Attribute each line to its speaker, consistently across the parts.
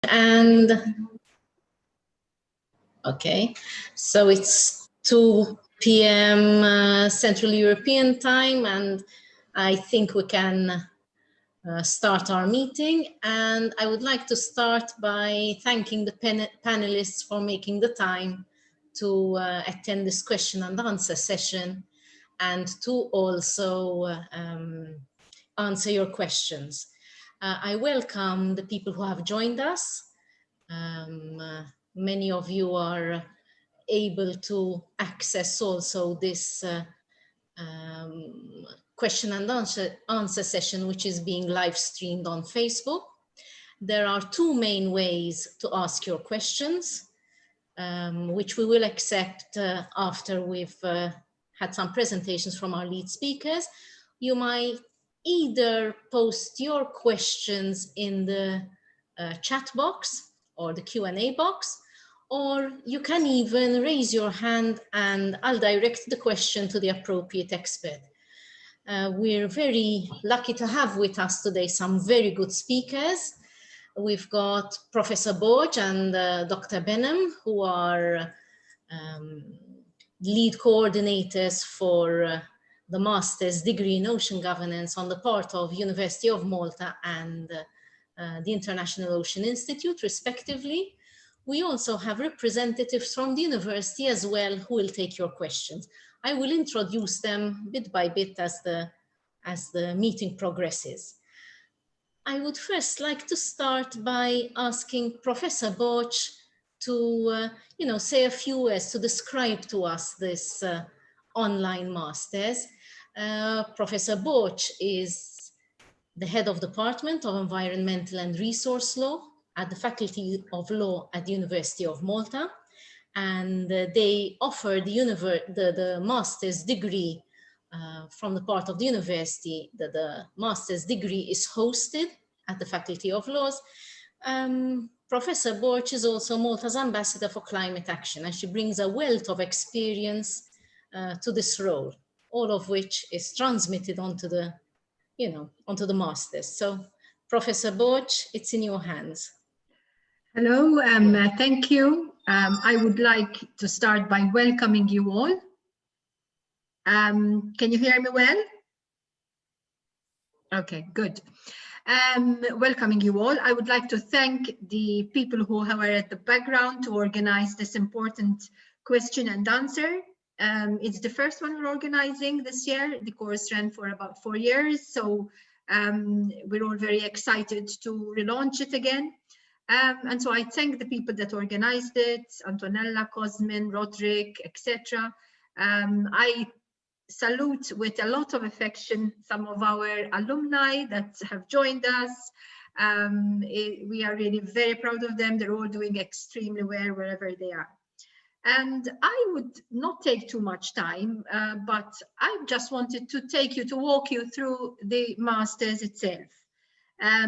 Speaker 1: And okay, so it's 2 p.m. Central European time, and I think we can start our meeting. And I would like to start by thanking the panelists for making the time to attend this question and answer session, and to also answer your questions. I welcome the people who have joined us. Many of you are able to access also this question and answer session, which is being live streamed on Facebook. There are two main ways to ask your questions, which we will accept after we've had some presentations from our lead speakers. You might either post your questions in the chat box or the Q&A box, or you can even raise your hand and I'll direct the question to the appropriate expert. We're very lucky to have with us today some very good speakers. We've got Professor Borch and Dr. Benham, who are lead coordinators for the master's degree in ocean governance on the part of University of Malta and the International Ocean Institute, respectively. We also have representatives from the university as well who will take your questions. I will introduce them bit by bit as the meeting progresses. I would first like to start by asking Professor Borch to say a few words to describe to us this online masters. Professor Borch is the head of Department of Environmental and Resource Law at the Faculty of Law at the University of Malta, and they offer the master's degree from the part of the university. The master's degree is hosted at the Faculty of Laws. Professor Borch is also Malta's ambassador for climate action, and she brings a wealth of experience to this role, all of which is transmitted onto the masters. So, Professor Borch, it's in your hands.
Speaker 2: Hello, thank you. I would like to start by welcoming you all. Can you hear me well? Okay, good. Welcoming you all. I would like to thank the people who are at the background to organize this important question and answer. It's the first one we're organizing this year. The course ran for about 4 years, so we're all very excited to relaunch it again. And so I thank the people that organized it, Antonella, Cosmin, Roderick, etc. I salute with a lot of affection some of our alumni that have joined us. We are really very proud of them. They're all doing extremely well wherever they are. And I would not take too much time, but I just wanted to walk you through the masters itself.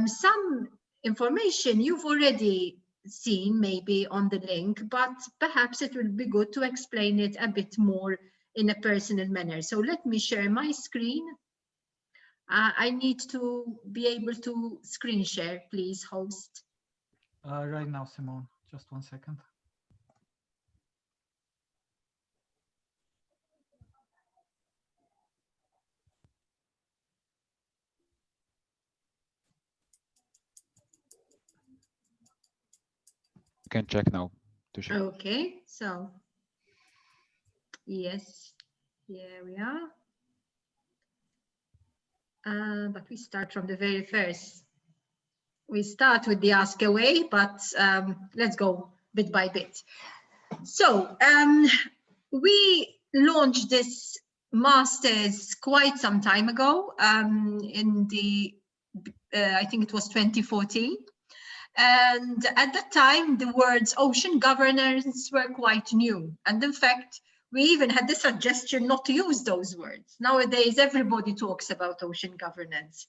Speaker 2: Some information you've already seen maybe on the link, but perhaps it will be good to explain it a bit more in a personal manner. So let me share my screen. I need to be able to screen share, please, host.
Speaker 3: Right now, Simone, just 1 second. You can check now.
Speaker 2: Okay, so yes, here we are. But we start from the very first. We start with the ask away, but let's go bit by bit. So we launched this masters quite some time ago, in the I think it was 2014. And at that time, the words ocean governance were quite new. And in fact, we even had the suggestion not to use those words. Nowadays, everybody talks about ocean governance.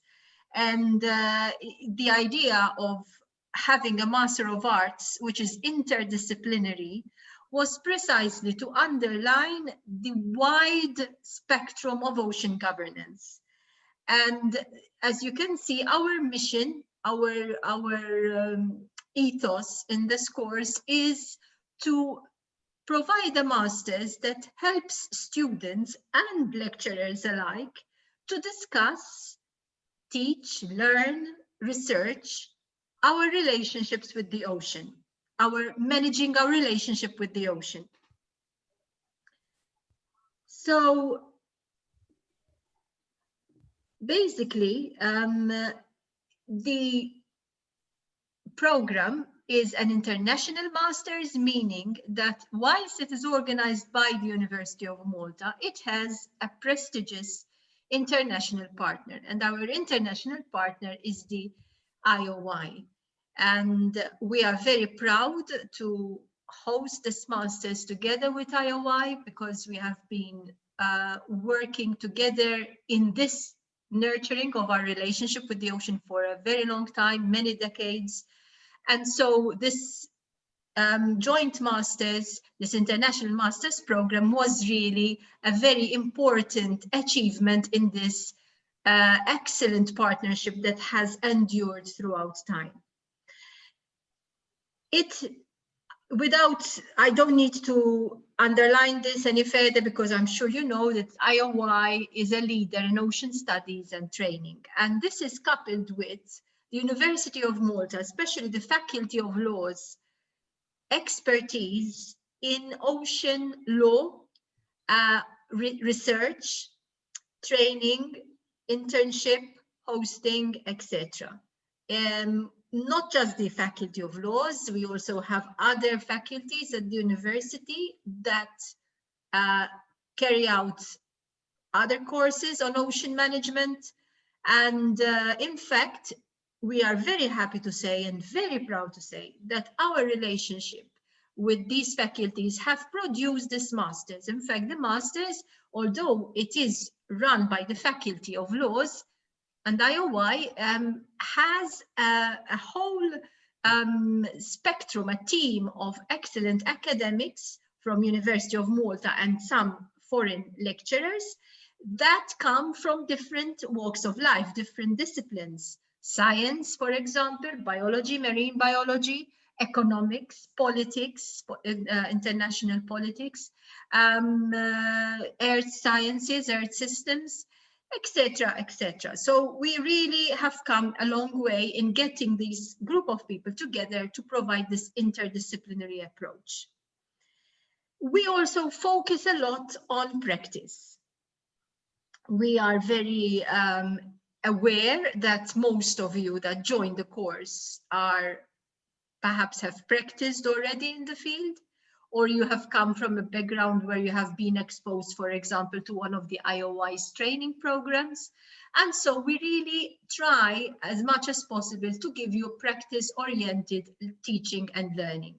Speaker 2: And the idea of having a Master of Arts, which is interdisciplinary, was precisely to underline the wide spectrum of ocean governance. And as you can see, our mission, our ethos in this course is to provide a master's that helps students and lecturers alike to discuss, teach, learn, research our relationships with the ocean, managing our relationship with the ocean. So basically, the program is an international master's, meaning that whilst it is organized by the University of Malta, it has a prestigious international partner, and our international partner is the IOI. And we are very proud to host this master's together with IOI, because we have been working together in this nurturing of our relationship with the ocean for a very long time, many decades. And so this joint masters, this international masters program was really a very important achievement in this excellent partnership that has endured throughout time. I don't need to underline this any further, because I'm sure you know that IOI is a leader in ocean studies and training. And this is coupled with the University of Malta, especially the Faculty of Law's expertise in ocean law, research, training, internship, hosting, etc. Not just the Faculty of Laws, we also have other faculties at the university that carry out other courses on ocean management. And in fact, we are very happy to say and very proud to say that our relationship with these faculties have produced this master's. In fact, the master's, although it is run by the Faculty of Laws, and IOI has a whole spectrum, a team of excellent academics from University of Malta and some foreign lecturers that come from different walks of life, different disciplines. Science, for example, biology, marine biology, economics, politics, international politics, earth sciences, earth systems, etc., etc. So we really have come a long way in getting this group of people together to provide this interdisciplinary approach. We also focus a lot on practice. We are very aware that most of you that join the course perhaps have practiced already in the field, or you have come from a background where you have been exposed, for example, to one of the IOI's training programs. And so we really try as much as possible to give you practice-oriented teaching and learning.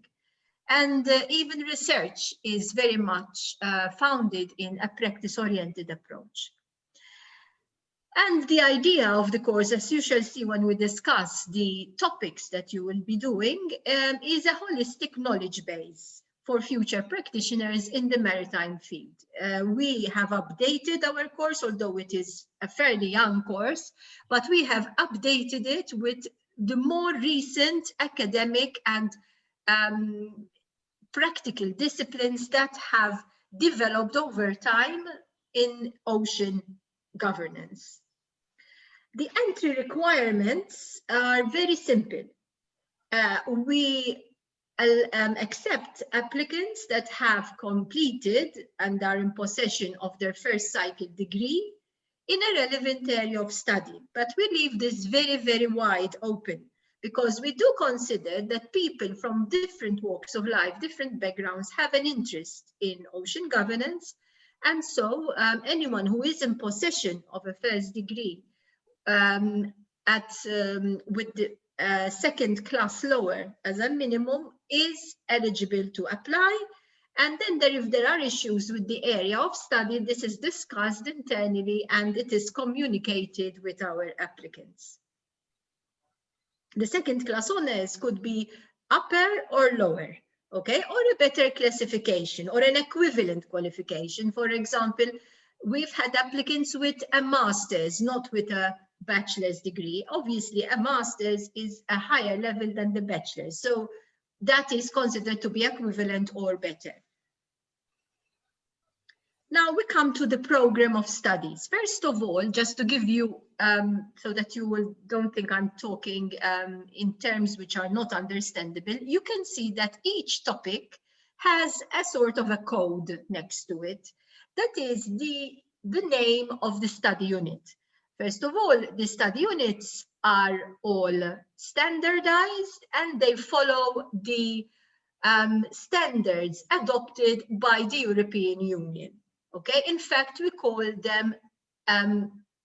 Speaker 2: And even research is very much founded in a practice-oriented approach. And the idea of the course, as you shall see when we discuss the topics that you will be doing, is a holistic knowledge base for future practitioners in the maritime field. We have updated our course, although it is a fairly young course, but we have updated it with the more recent academic and practical disciplines that have developed over time in ocean governance. The entry requirements are very simple. We accept applicants that have completed and are in possession of their first cycle degree in a relevant area of study. But we leave this very, very wide open, because we do consider that people from different walks of life, different backgrounds, have an interest in ocean governance. And so anyone who is in possession of a first degree with the second class lower as a minimum is eligible to apply. And then if there are issues with the area of study, this is discussed internally and it is communicated with our applicants. The second class honors could be upper or lower, okay, or a better classification or an equivalent qualification. For example, we've had applicants with a master's, not with a bachelor's degree. Obviously, a master's is a higher level than the bachelor's. So that is considered to be equivalent or better. Now we come to the program of studies. First of all, just to give you, so that you don't think I'm talking in terms which are not understandable, you can see that each topic has a sort of a code next to it. That is the name of the study unit. First of all, the study units are all standardized and they follow the standards adopted by the European Union. Okay, in fact, we call them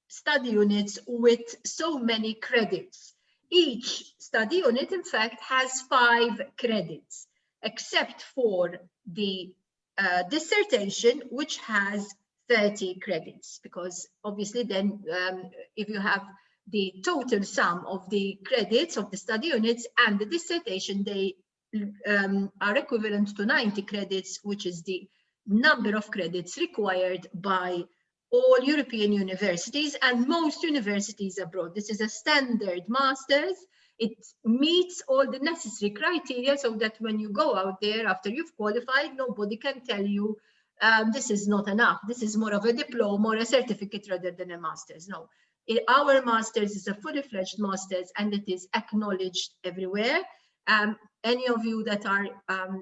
Speaker 2: study units with so many credits. Each study unit, in fact, has 5 credits, except for the dissertation, which has 30 credits, because obviously then if you have the total sum of the credits of the study units and the dissertation, they are equivalent to 90 credits, which is the number of credits required by all European universities and most universities abroad. This is a standard master's. It meets all the necessary criteria so that when you go out there after you've qualified, nobody can tell you this is not enough. This is more of a diploma or a certificate rather than a master's. No, our master's is a fully fledged master's and it is acknowledged everywhere. Any of you that are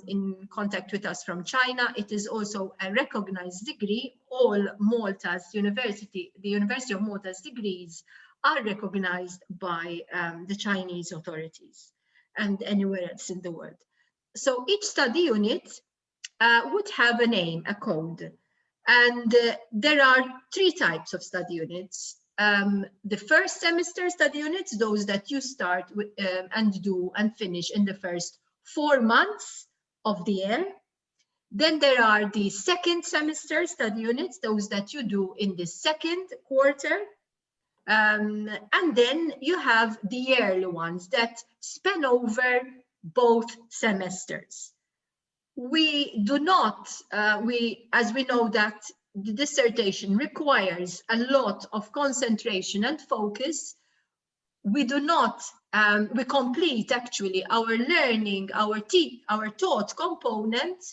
Speaker 2: in contact with us from China, it is also a recognized degree. All Malta's the University of Malta's degrees are recognized by the Chinese authorities and anywhere else in the world. So each study unit would have a name, a code. And there are 3 types of study units. The first semester study units, those that you start with, and do and finish in the first 4 months of the year. Then there are the second semester study units, those that you do in the second quarter. And then you have the yearly ones that span over both semesters. We do not, as we know that the dissertation requires a lot of concentration and focus, we do not, we complete actually our learning, our taught component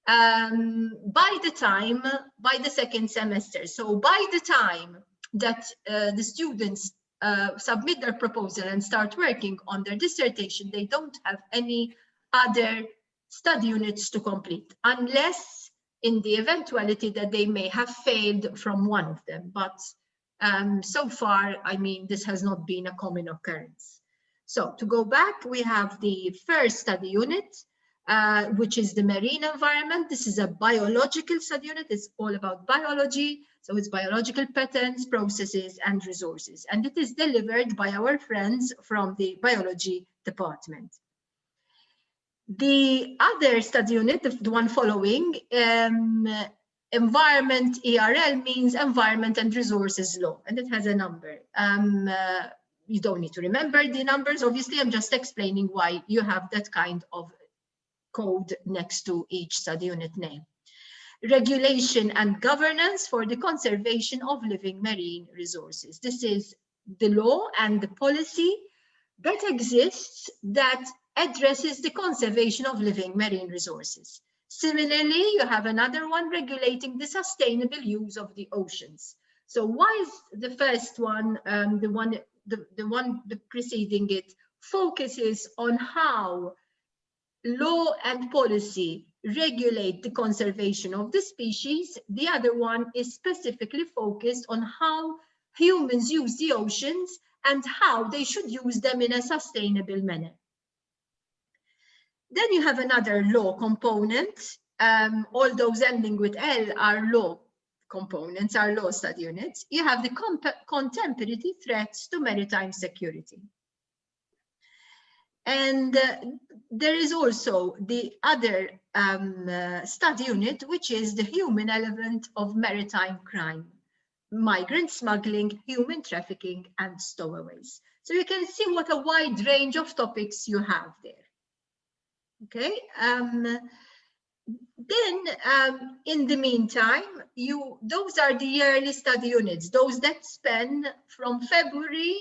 Speaker 2: by the second semester. So by the time that the students submit their proposal and start working on their dissertation, they don't have any other study units to complete, unless in the eventuality that they may have failed from one of them. But so far, I mean, this has not been a common occurrence. So to go back, we have the first study unit, which is the marine environment. This is a biological study unit. It's all about biology. So it's biological patterns, processes, and resources. And it is delivered by our friends from the biology department. The other study unit, the one following, environment ERL, means environment and resources law, and it has a number. You don't need to remember the numbers, obviously. I'm just explaining why you have that kind of code next to each study unit name. Regulation and governance for the conservation of living marine resources. This is the law and the policy that exists that addresses the conservation of living marine resources. Similarly, you have another one regulating the sustainable use of the oceans. So why is the first one, the one preceding it, focuses on how law and policy regulate the conservation of the species. The other one is specifically focused on how humans use the oceans and how they should use them in a sustainable manner. Then you have another law component. All those ending with L are law components, are law study units. You have the contemporary threats to maritime security. And there is also the other study unit, which is the human element of maritime crime, migrant smuggling, human trafficking, and stowaways. So you can see what a wide range of topics you have there. Okay. Then, in the meantime, those are the yearly study units, those that span from February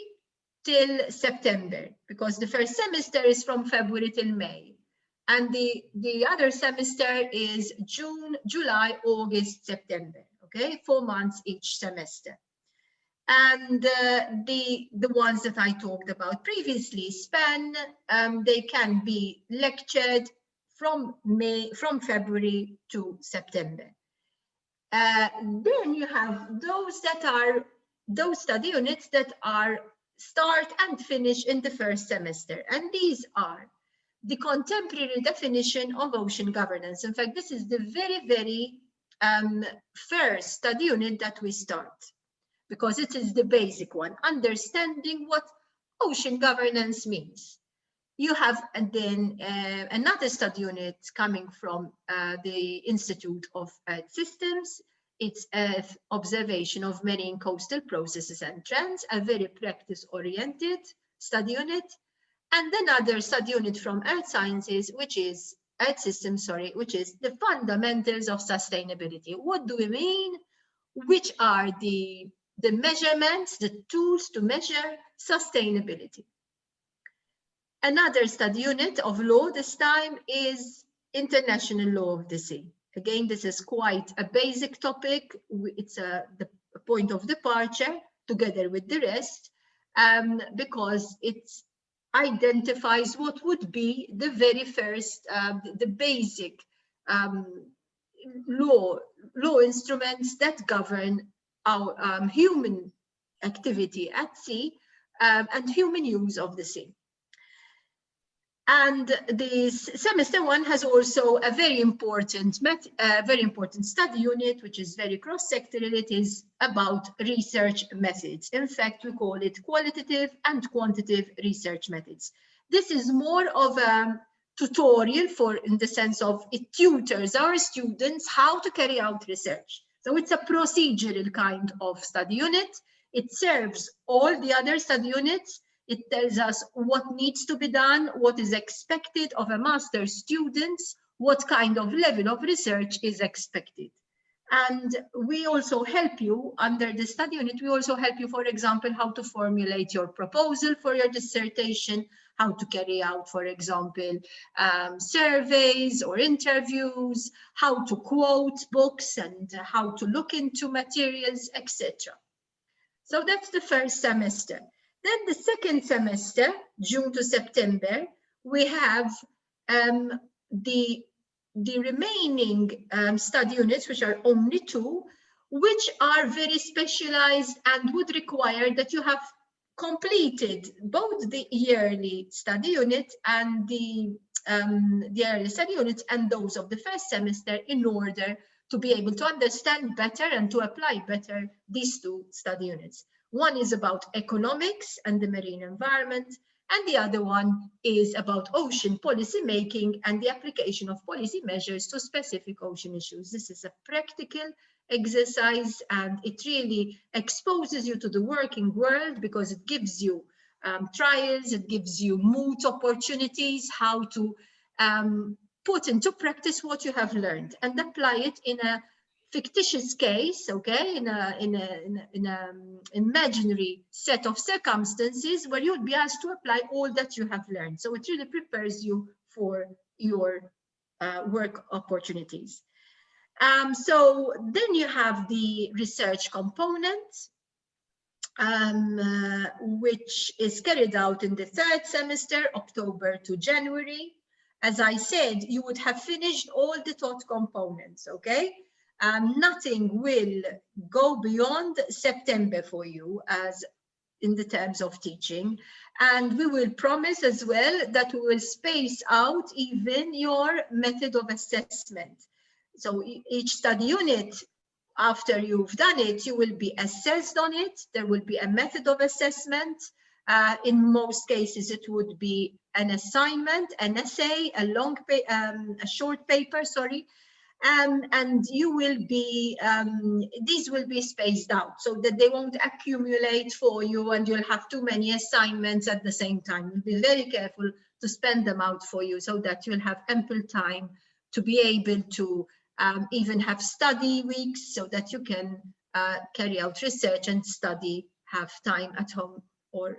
Speaker 2: till September, because the first semester is from February till May. And the other semester is June, July, August, September, okay? 4 months each semester. And the ones that I talked about previously span, they can be lectured from February to September. Then you have those study units that are start and finish in the first semester. And these are the contemporary definition of ocean governance. In fact, this is the very, very first study unit that we start, because it is the basic one, understanding what ocean governance means. You have then another study unit coming from the Institute of Earth Systems. It's observation of marine coastal processes and trends, a very practice-oriented study unit. And another study unit from Earth Sciences, which is Earth Systems, sorry, which is the fundamentals of sustainability. What do we mean? Which are the measurements, the tools to measure sustainability? Another study unit of law this time is international law of the sea. Again, this is quite a basic topic. It's the point of departure together with the rest, because it identifies what would be the very first, the basic law instruments that govern our human activity at sea and human use of the sea. And this semester one has also a very important study unit, which is very cross-sectoral. It is about research methods. In fact, we call it qualitative and quantitative research methods. This is more of a tutorial in the sense of it tutors our students how to carry out research. So it's a procedural kind of study unit. It serves all the other study units. It tells us what needs to be done, what is expected of a master's student, what kind of level of research is expected. And we also help you under the study unit. We also help you, for example, how to formulate your proposal for your dissertation, how to carry out, for example, surveys or interviews, how to quote books and how to look into materials, etc. So that's the first semester. Then the second semester, June to September, we have the remaining study units, which are only 2, which are very specialized and would require that you have completed both the yearly study unit and the yearly study units and those of the first semester in order to be able to understand better and to apply better these 2 study units. One is about economics and the marine environment, and the other one is about ocean policy making and the application of policy measures to specific ocean issues. This is a practical exercise and it really exposes you to the working world because it gives you trials, it gives you moot opportunities, how to put into practice what you have learned and apply it in a fictitious case, okay, in an imaginary set of circumstances where you would be asked to apply all that you have learned. So it really prepares you for your work opportunities. So then you have the research component, which is carried out in the 3rd semester, October to January. As I said, you would have finished all the taught components, okay? Nothing will go beyond September for you as in the terms of teaching. And we will promise as well that we will space out even your method of assessment. So each study unit, after you've done it, you will be assessed on it. There will be a method of assessment. In most cases, it would be an assignment, an essay, a short paper, sorry. And you will be, these will be spaced out so that they won't accumulate for you and you'll have too many assignments at the same time. You'll be very careful to spend them out for you so that you'll have ample time to be able to even have study weeks so that you can carry out research and study, have time at home or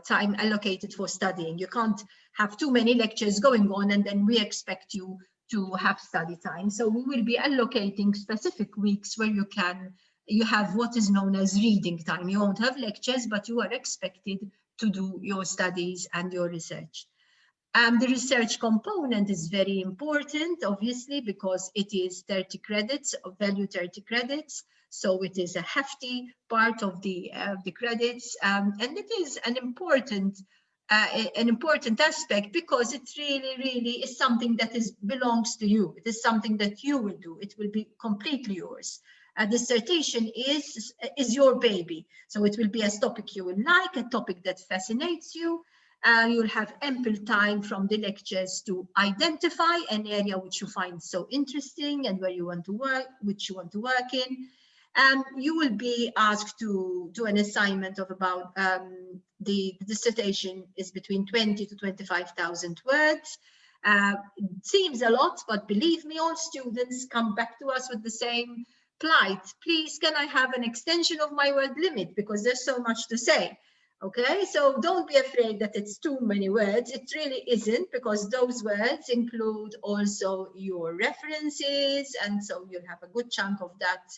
Speaker 2: time allocated for studying. You can't have too many lectures going on and then we expect you to have study time. So we will be allocating specific weeks where you have what is known as reading time. You won't have lectures, but you are expected to do your studies and your research. The research component is very important, obviously, because it is 30 credits, value 30 credits. So it is a hefty part of the credits, and it is an important aspect because it really is something that belongs to you. It is something that you will do. It will be completely yours. A dissertation is your baby. So it will be a topic you will like, a topic that fascinates you. You'll have ample time from the lectures to identify an area which you find so interesting and where you want to work, which you want to work in. You will be asked to do an assignment of about, the dissertation is between 20 to 25,000 words. It seems a lot, but believe me, all students come back to us with the same plight. Please, can I have an extension of my word limit? Because there's so much to say. Okay, so don't be afraid that it's too many words. It really isn't, because those words include also your references, and so you'll have a good chunk of that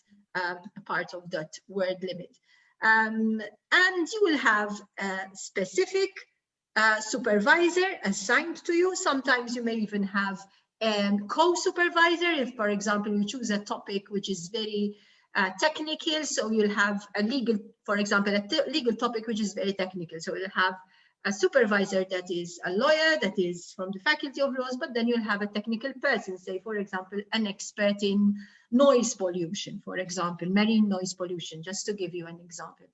Speaker 2: part of that word limit. And you will have a specific supervisor assigned to you. Sometimes you may even have a co-supervisor if, for example, you choose a topic which is very technical, so you'll have a legal, for example, a legal topic which is very technical. So you'll have a supervisor that is a lawyer, that is from the Faculty of Laws, but then you'll have a technical person, say, for example, an expert in noise pollution, for example, marine noise pollution, just to give you an example.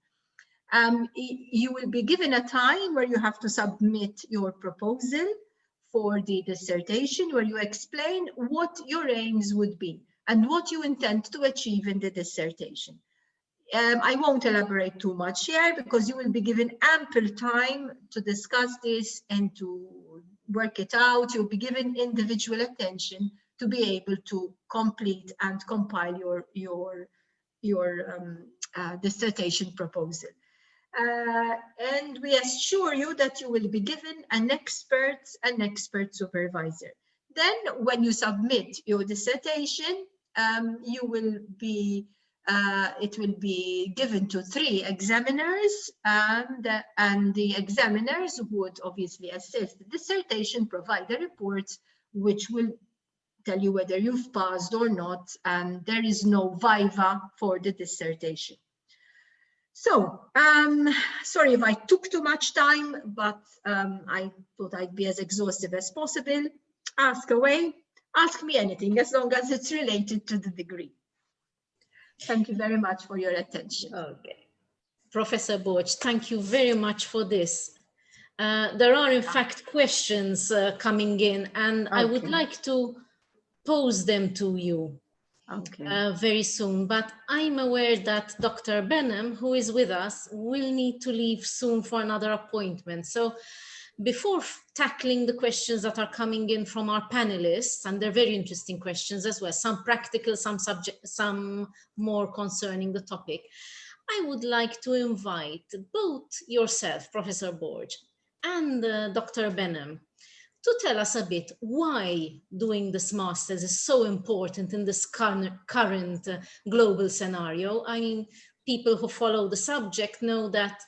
Speaker 2: You will be given a time where you have to submit your proposal for the dissertation, where you explain what your aims would be and what you intend to achieve in the dissertation. I won't elaborate too much here because you will be given ample time to discuss this and to work it out. You'll be given individual attention to be able to complete and compile your dissertation proposal. And we assure you that you will be given an expert supervisor. Then when you submit your dissertation, you will be, it will be given to 3 examiners, and the examiners would obviously assess the dissertation, provide a report, which will tell you whether you've passed or not, and there is no viva for the dissertation. So, sorry if I took too much time, but I thought I'd be as exhaustive as possible. Ask away, ask me anything, as long as it's related to the degree. Thank you very much for your attention.
Speaker 1: Okay. Professor Borch, thank you very much for this. There are, in fact, questions coming in, and I would like to pose them to you very soon. But I'm aware that Dr. Benham, who is with us, will need to leave soon for another appointment. So before tackling the questions that are coming in from our panelists, and they're very interesting questions as well, some practical, some more concerning the topic, I would like to invite both yourself, Professor Borch, and Dr. Benham to tell us a bit why doing this master's is so important in this current global scenario. I mean, people who follow the subject know that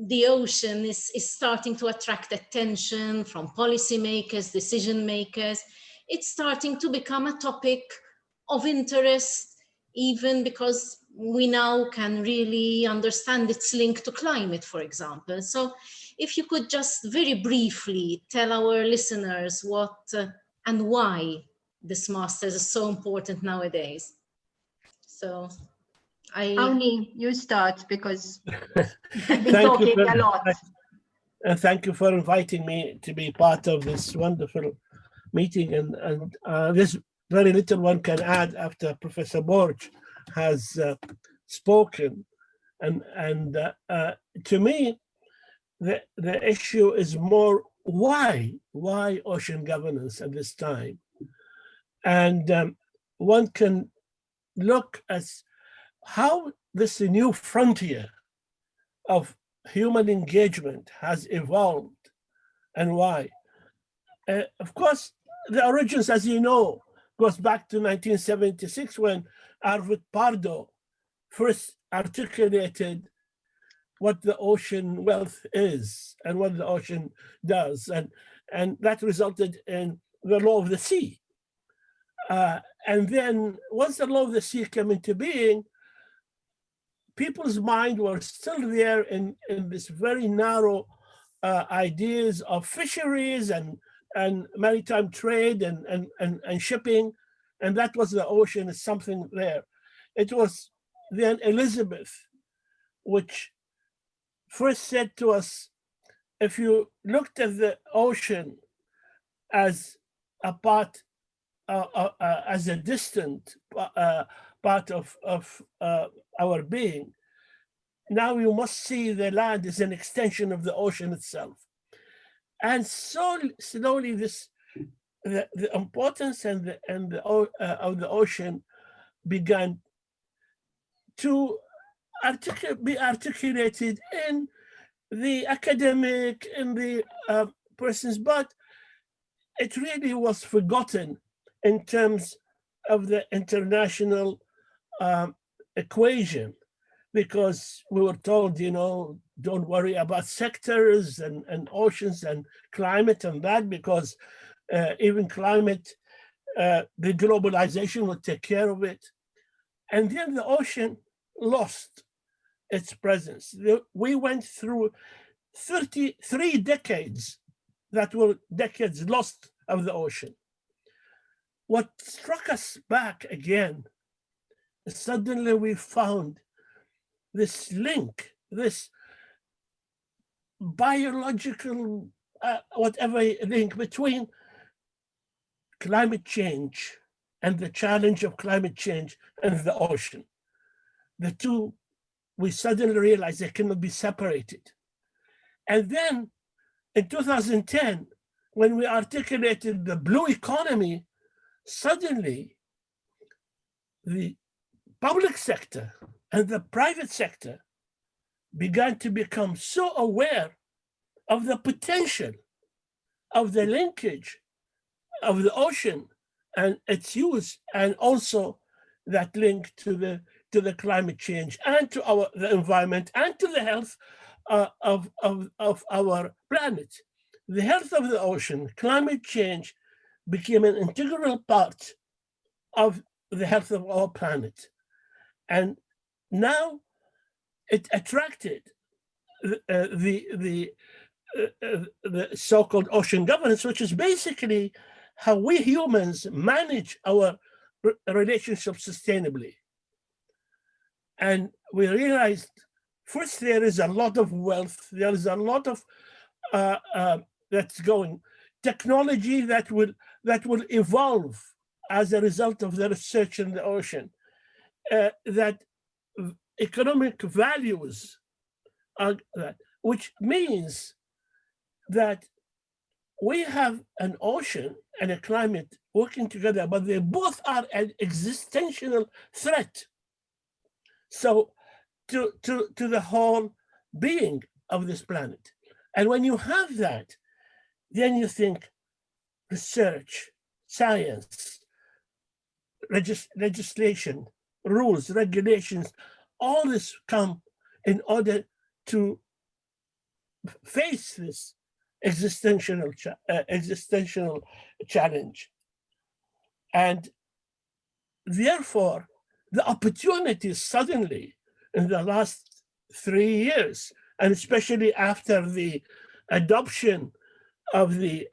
Speaker 1: the ocean is starting to attract attention from policymakers, decision makers. It's starting to become a topic of interest, even because we now can really understand its link to climate, for example. So if you could just very briefly tell our listeners what and why this master's is so important nowadays. So
Speaker 2: Auni, you start, because I've been talking a lot.
Speaker 4: And thank you for inviting me to be part of this wonderful meeting. And this very little one can add after Professor Borch has spoken. And to me, the issue is more why ocean governance at this time? And one can look at how this new frontier of human engagement has evolved and why. Of course, the origins, as you know, goes back to 1976 when Arvid Pardo first articulated what the ocean wealth is and what the ocean does. And that resulted in the law of the sea. And then once the law of the sea came into being, people's mind were still there in this very narrow ideas of fisheries and maritime trade and shipping. And that was the ocean is something there. It was then Elizabeth, which first said to us, if you looked at the ocean as a part, as a distant part of our being, now you must see the land as an extension of the ocean itself. And so slowly the importance of the ocean began to be articulated in the academic, in the persons, but it really was forgotten in terms of the international equation, because we were told, don't worry about sectors and oceans and climate and that, because even climate, the globalization would take care of it. And then the ocean lost its presence. We went through 33 decades that were decades lost of the ocean. What struck us back again, suddenly we found this link, this biological, whatever link between climate change and the challenge of climate change and the ocean. The two, we suddenly realized they cannot be separated. And then in 2010, when we articulated the blue economy, suddenly the public sector and the private sector began to become so aware of the potential of the linkage of the ocean and its use, and also that link to the climate change and to the environment and to the health of our planet. The health of the ocean, climate change became an integral part of the health of our planet. And now it attracted the so-called ocean governance, which is basically how we humans manage our relationships sustainably. And we realized, first, there is a lot of wealth, there is a lot of that's going, technology that will evolve as a result of the research in the ocean, that economic values are that, which means that we have an ocean and a climate working together, but they both are an existential threat. So to the whole being of this planet. And when you have that, then you think research, science, legislation, rules, regulations, all this come in order to face this existential challenge. And therefore, the opportunities suddenly in the last 3 years, and especially after the adoption of the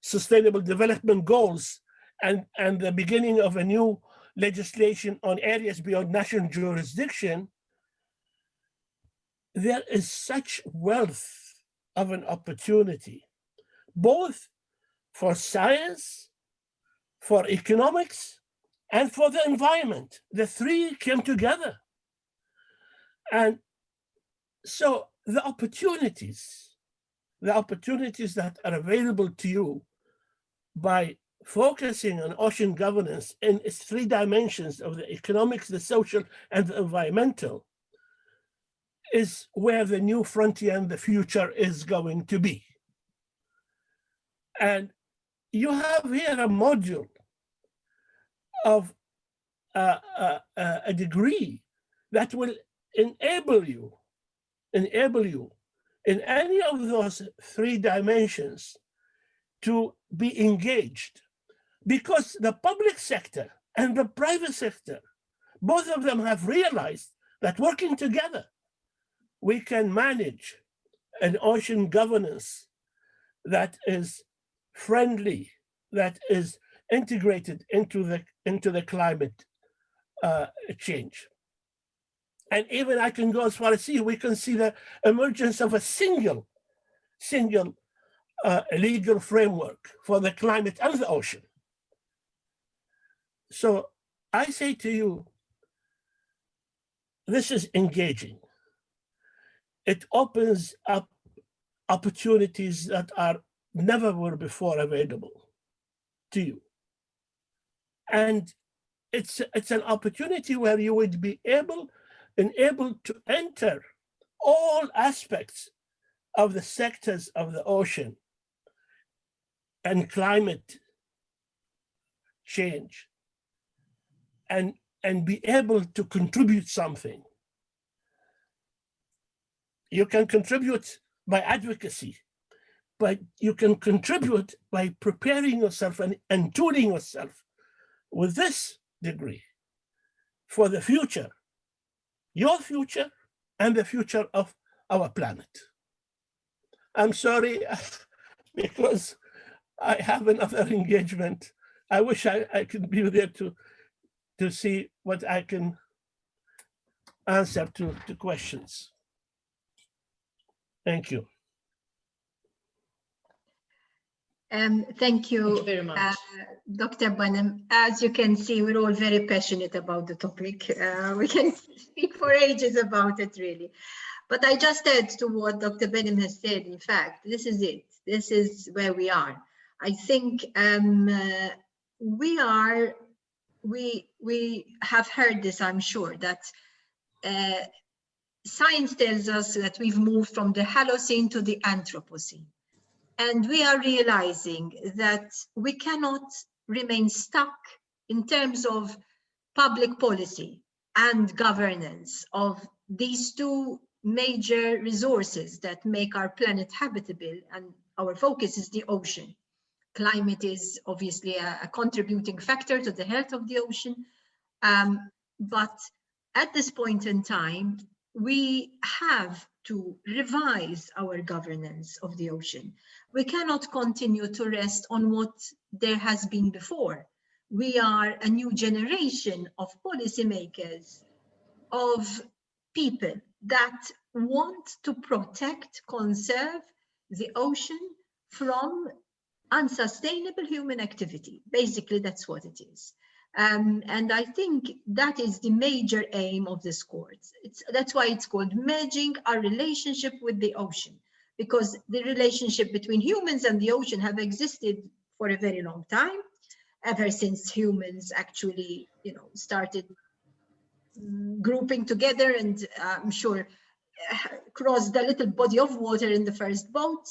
Speaker 4: Sustainable Development Goals and the beginning of a new legislation on areas beyond national jurisdiction, there is such wealth of an opportunity, both for science, for economics, and for the environment. The three came together. And so the opportunities that are available to you by focusing on ocean governance in its three dimensions of the economics, the social, and the environmental is where the new frontier and the future is going to be. And you have here a module of a degree that will enable you in any of those three dimensions to be engaged, because the public sector and the private sector, both of them have realized that working together, we can manage an ocean governance that is friendly, that is integrated into the climate change. And even I can go as far as we can see the emergence of a single legal framework for the climate and the ocean. So I say to you, this is engaging. It opens up opportunities that are never were before available to you. And it's an opportunity where you would be able to enter all aspects of the sectors of the ocean and climate change and be able to contribute something. You can contribute by advocacy, but you can contribute by preparing yourself and tuning yourself with this degree for the future, your future and the future of our planet. I'm sorry, because I have another engagement. I wish I could be there to see what I can answer to questions. Thank you.
Speaker 2: Thank you
Speaker 1: very much.
Speaker 2: Dr. Bonham. As you can see, we're all very passionate about the topic. We can speak for ages about it, really. But I just add to what Dr. Bonham has said. In fact, this is it. This is where we are. I think we have heard this, I'm sure, that science tells us that we've moved from the Holocene to the Anthropocene. And we are realizing that we cannot remain stuck in terms of public policy and governance of these two major resources that make our planet habitable, and our focus is the ocean. Climate is obviously a contributing factor to the health of the ocean, but at this point in time, we have to revise our governance of the ocean. We cannot continue to rest on what there has been before. We are a new generation of policymakers, of people that want to protect, conserve the ocean from unsustainable human activity. Basically, that's what it is. And I think that is the major aim of this course. That's why it's called Managing Our Relationship with the Ocean, because the relationship between humans and the ocean have existed for a very long time, ever since humans actually, started grouping together and I'm sure crossed the little body of water in the first boat.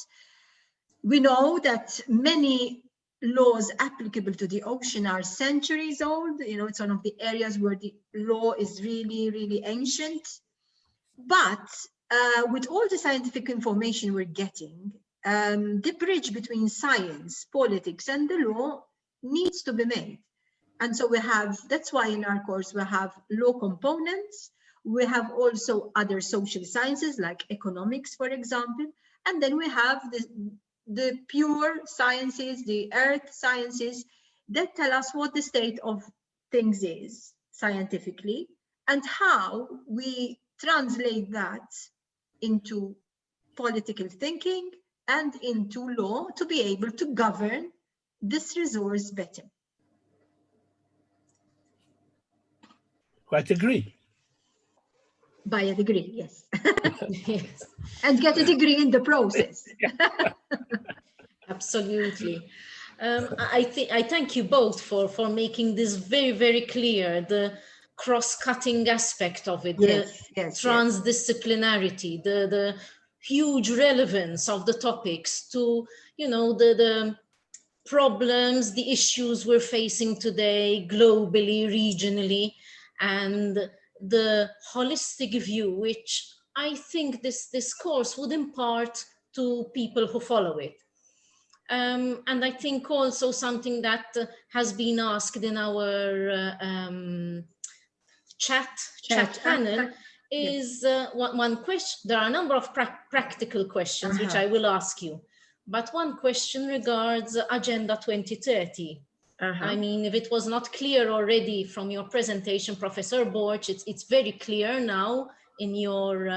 Speaker 2: We know that many laws applicable to the ocean are centuries old. It's one of the areas where the law is really, really ancient. But with all the scientific information we're getting, the bridge between science, politics, and the law needs to be made. And so that's why in our course, we have law components. We have also other social sciences like economics, for example. And then we have the pure sciences, the earth sciences, that tell us what the state of things is scientifically and how we translate that into political thinking and into law to be able to govern this resource better.
Speaker 4: Quite agree.
Speaker 2: By a degree, yes.
Speaker 1: Yes.
Speaker 2: And get a degree in the process.
Speaker 1: Absolutely. I thank you both for making this very, very clear, the cross-cutting aspect of it, the transdisciplinarity, the huge relevance of the topics to, you know, the problems, the issues we're facing today, globally, regionally, and the holistic view, which I think this course would impart to people who follow it. And I think also something that has been asked in our chat panel is one question. There are a number of practical questions which I will ask you, but one question regards Agenda 2030. I mean, if it was not clear already from your presentation, Professor Borch, it's very clear now in your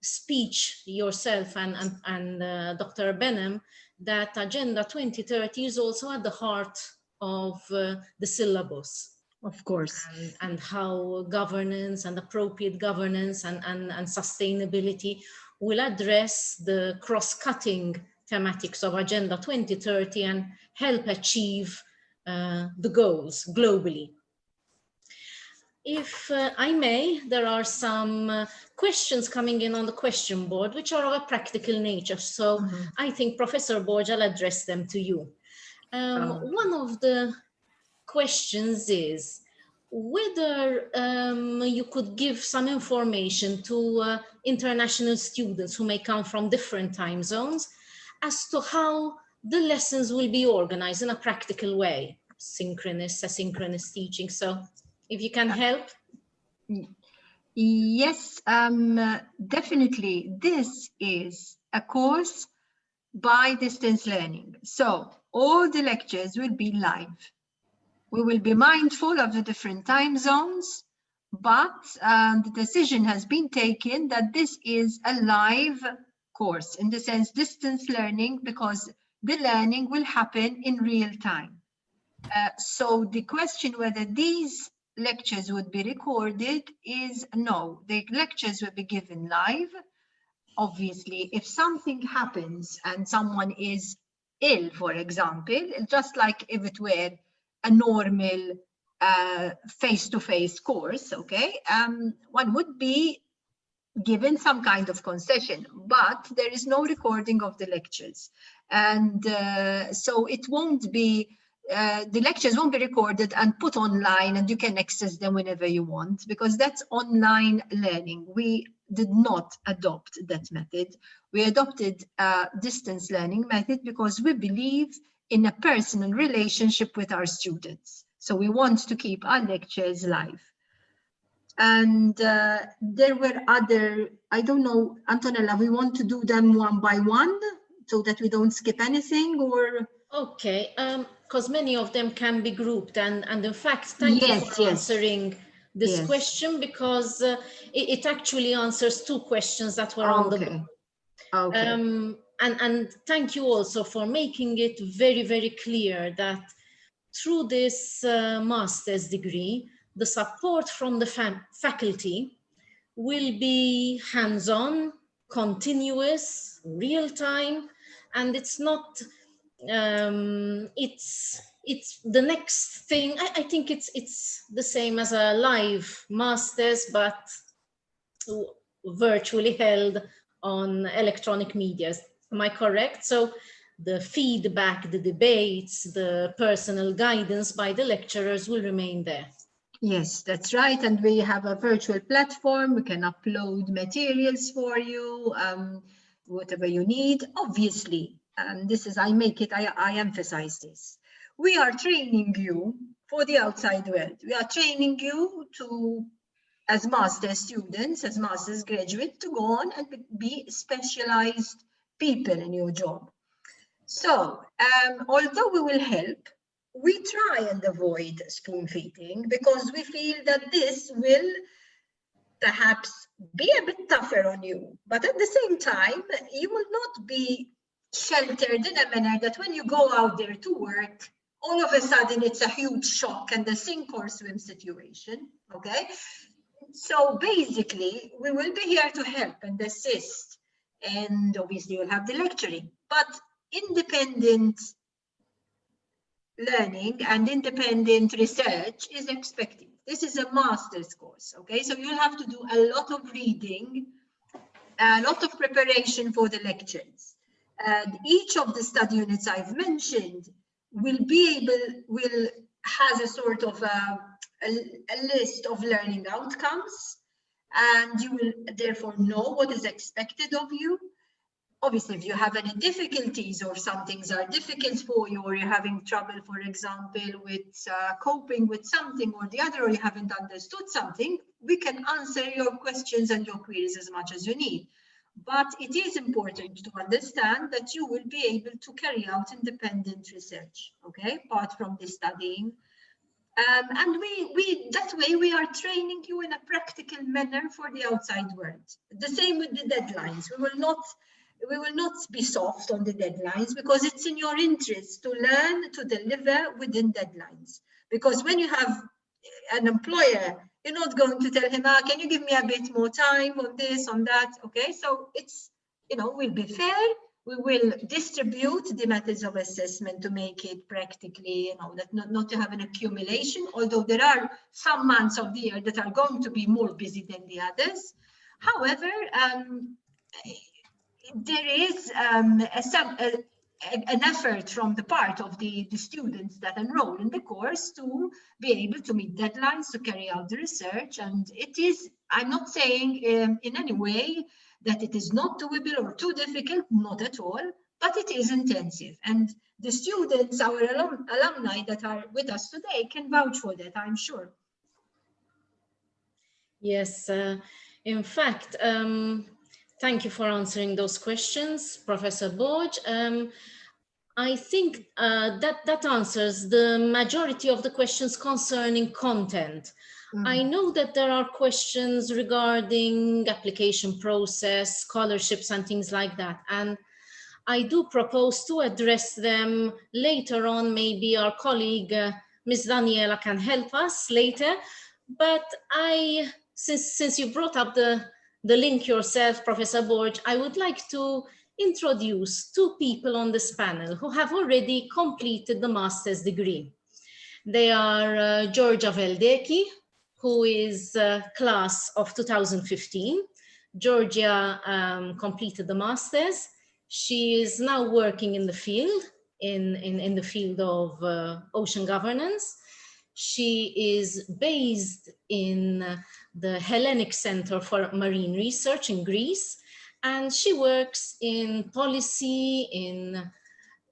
Speaker 1: speech yourself and Dr. Benham, that Agenda 2030 is also at the heart of the syllabus.
Speaker 2: Of course.
Speaker 1: And how governance and appropriate governance and sustainability will address the cross-cutting thematics of Agenda 2030 and help achieve the goals globally. If I may, there are some questions coming in on the question board, which are of a practical nature. So I think Professor Borch, I'll address them to you. One of the questions is whether you could give some information to international students who may come from different time zones as to how the lessons will be organized in a practical way, synchronous, asynchronous teaching. So if you can help.
Speaker 2: Yes, definitely. This is a course by distance learning. So all the lectures will be live. We will be mindful of the different time zones, but the decision has been taken that this is a live course, in the sense distance learning, because the learning will happen in real time. So the question whether these lectures would be recorded is no. The lectures will be given live. Obviously, if something happens and someone is ill, for example, just like if it were a normal face-to-face course, okay, one would be given some kind of concession, but there is no recording of the lectures. And so it won't be, the lectures won't be recorded and put online and you can access them whenever you want, because that's online learning. We did not adopt that method. We adopted a distance learning method because we believe in a personal relationship with our students. So we want to keep our lectures live. And there were other, I don't know, Antonella, we want to do them one by one so that we don't skip anything, or?
Speaker 1: Okay, because many of them can be grouped, and in fact, thank you for answering this question, because it actually answers two questions that were on the board.
Speaker 2: Okay.
Speaker 1: And thank you also for making it very, very clear that through this master's degree, the support from the faculty will be hands-on, continuous, real-time, and it's not, it's the next thing. I think it's the same as a live master's, but virtually held on electronic media. Am I correct? So the feedback, the debates, the personal guidance by the lecturers will remain there.
Speaker 2: Yes, that's right. And we have a virtual platform. We can upload materials for you, whatever you need. Obviously, and this is, I emphasize this. We are training you for the outside world. We are training you to, as master's students, as master's graduates, to go on and be specialized people in your job. So, although we will help, we try and avoid spoon feeding, because we feel that this will perhaps be a bit tougher on you. But at the same time, you will not be sheltered in a manner that when you go out there to work, all of a sudden it's a huge shock and a sink or swim situation, okay? So basically, we will be here to help and assist. And obviously you'll have the lecturing, but independent learning and independent research is expected. This is a master's course, okay? So you'll have to do a lot of reading, a lot of preparation for the lectures. And each of the study units I've mentioned will has a sort of a list of learning outcomes, and you will therefore know what is expected of you. Obviously, if you have any difficulties or some things are difficult for you, or you're having trouble, for example, with coping with something or the other, or you haven't understood something, we can answer your questions and your queries as much as you need. But it is important to understand that you will be able to carry out independent research, okay, apart from the studying. And that way we are training you in a practical manner for the outside world. The same with the deadlines. We will not be soft on the deadlines, because it's in your interest to learn to deliver within deadlines. Because when you have an employer, you're not going to tell him, can you give me a bit more time on this, on that, okay? So it's, we'll be fair. We will distribute the methods of assessment to make it practically, that not to have an accumulation, although there are some months of the year that are going to be more busy than the others. However, there is an effort from the part of the students that enroll in the course to be able to meet deadlines, to carry out the research. And it is, I'm not saying in any way that it is not doable or too difficult, not at all, but it is intensive. And the students, our alumni that are with us today can vouch for that, I'm sure.
Speaker 1: Yes, in fact, thank you for answering those questions, Professor Borge. I think that answers the majority of the questions concerning content. I know that there are questions regarding application process, scholarships and things like that. And I do propose to address them later on. Maybe our colleague, Ms. Daniela, can help us later. But since you brought up the link yourself, Professor Borge, I would like to introduce two people on this panel who have already completed the master's degree. They are Georgia Veldeki, who is class of 2015. Georgia completed the master's. She is now working in the field, in the field of ocean governance. She is based in the Hellenic Center for Marine Research in Greece, and she works in policy, in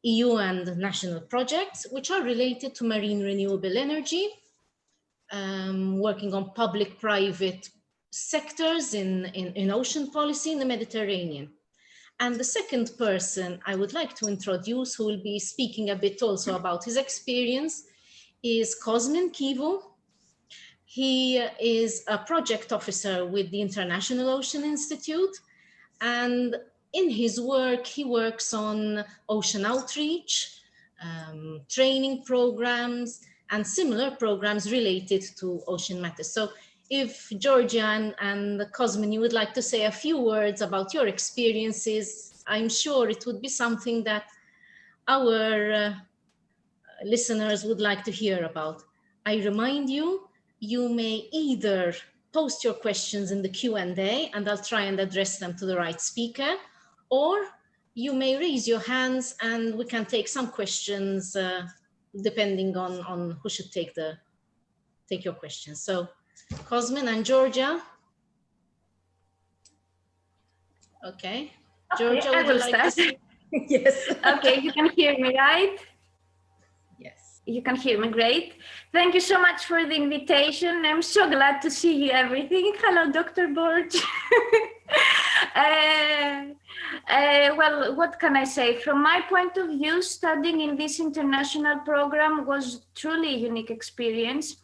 Speaker 1: EU and national projects, which are related to marine renewable energy, working on public-private sectors in ocean policy in the Mediterranean. And the second person I would like to introduce, who will be speaking a bit also about his experience, is Cosmin Kivu. He is a project officer with the International Ocean Institute, and in his work, he works on ocean outreach, training programs, and similar programs related to ocean matters. So if Georgia and Cosmin, you would like to say a few words about your experiences, I'm sure it would be something that our listeners would like to hear about. I remind you, you may either post your questions in the Q&A and I'll try and address them to the right speaker, or you may raise your hands and we can take some questions depending on who should take your questions. So Cosmin and Georgia. Okay. Georgia,
Speaker 5: I will start.
Speaker 1: Yes.
Speaker 5: Okay, you can hear me, right?
Speaker 1: Yes.
Speaker 5: You can hear me, great. Thank you so much for the invitation. I'm so glad to see everything. Hello, Dr. Borge. Well, what can I say? From my point of view, studying in this international program was truly a unique experience,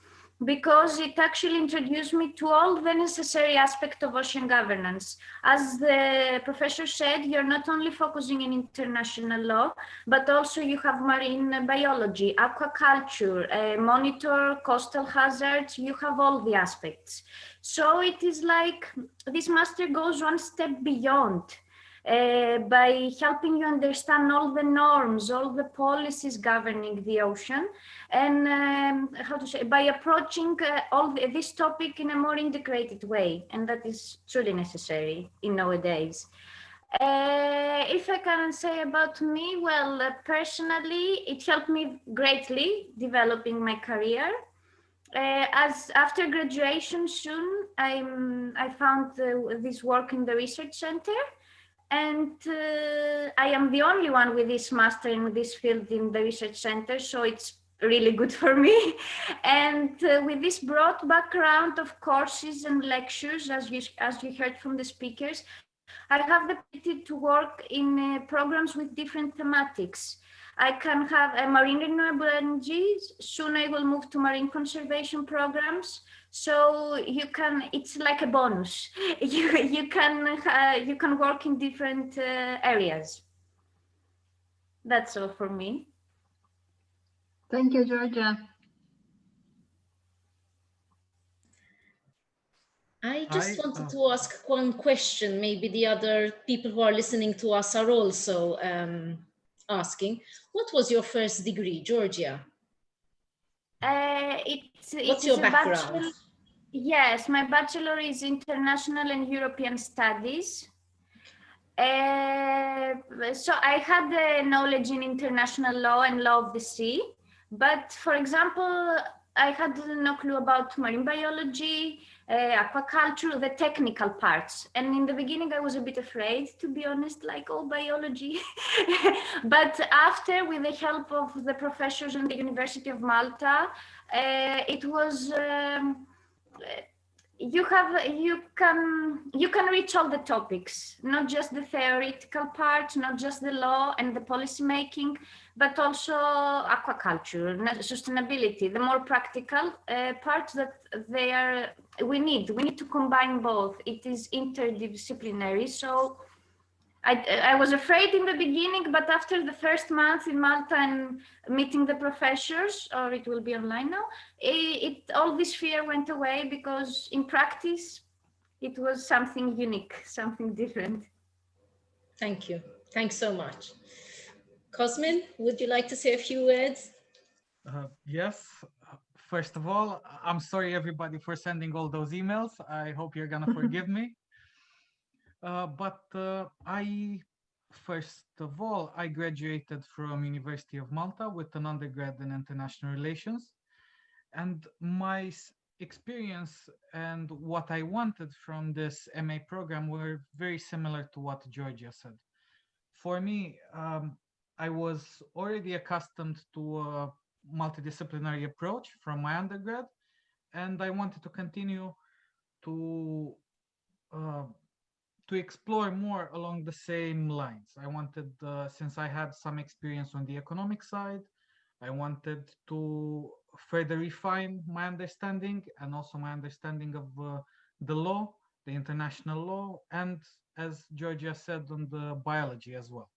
Speaker 5: because it actually introduced me to all the necessary aspects of ocean governance. As the professor said, you're not only focusing on international law, but also you have marine biology, aquaculture, monitor coastal hazards, you have all the aspects. So it is like this master goes one step beyond by helping you understand all the norms, all the policies governing the ocean, and by approaching this topic in a more integrated way, and that is truly necessary in nowadays. If I can say about me, well, personally, it helped me greatly developing my career. As after graduation soon, I found this work in the research center, and I am the only one with this master in this field in the research center, so it's really good for me. And with this broad background of courses and lectures, as you heard from the speakers, I have the ability to work in programs with different thematics. I can have a marine renewable energy. Soon I will move to marine conservation programs. So it's like a bonus. You can work in different areas. That's all for me.
Speaker 2: Thank you, Georgia.
Speaker 1: I just wanted to ask one question. Maybe the other people who are listening to us are also asking. What was your first degree, Georgia?
Speaker 5: What's
Speaker 1: your background?
Speaker 5: Yes, my bachelor is International and European Studies. So I had the knowledge in international law and law of the sea, but for example, I had no clue about marine biology, aquaculture, the technical parts. And in the beginning, I was a bit afraid, to be honest, like, oh, biology. But after, with the help of the professors in the University of Malta, it was, you can reach all the topics, not just the theoretical part, not just the law and the policy making, but also aquaculture, sustainability, the more practical parts that we need to combine both. It is interdisciplinary. So I was afraid in the beginning, but after the first month in Malta and meeting the professors, or it will be online now, all this fear went away, because in practice, it was something unique, something different.
Speaker 1: Thank you. Thanks so much. Cosmin, would you like to say a few words?
Speaker 3: Yes. First of all, I'm sorry, everybody, for sending all those emails. I hope you're going to forgive me. First of all, I graduated from University of Malta with an undergrad in international relations, and my experience and what I wanted from this MA program were very similar to what Georgia said. For me, I was already accustomed to a multidisciplinary approach from my undergrad, and I wanted to continue to explore more along the same lines. I wanted, since I had some experience on the economic side, I wanted to further refine my understanding and also my understanding of the law, the international law, and as Georgia said, on the biology as well.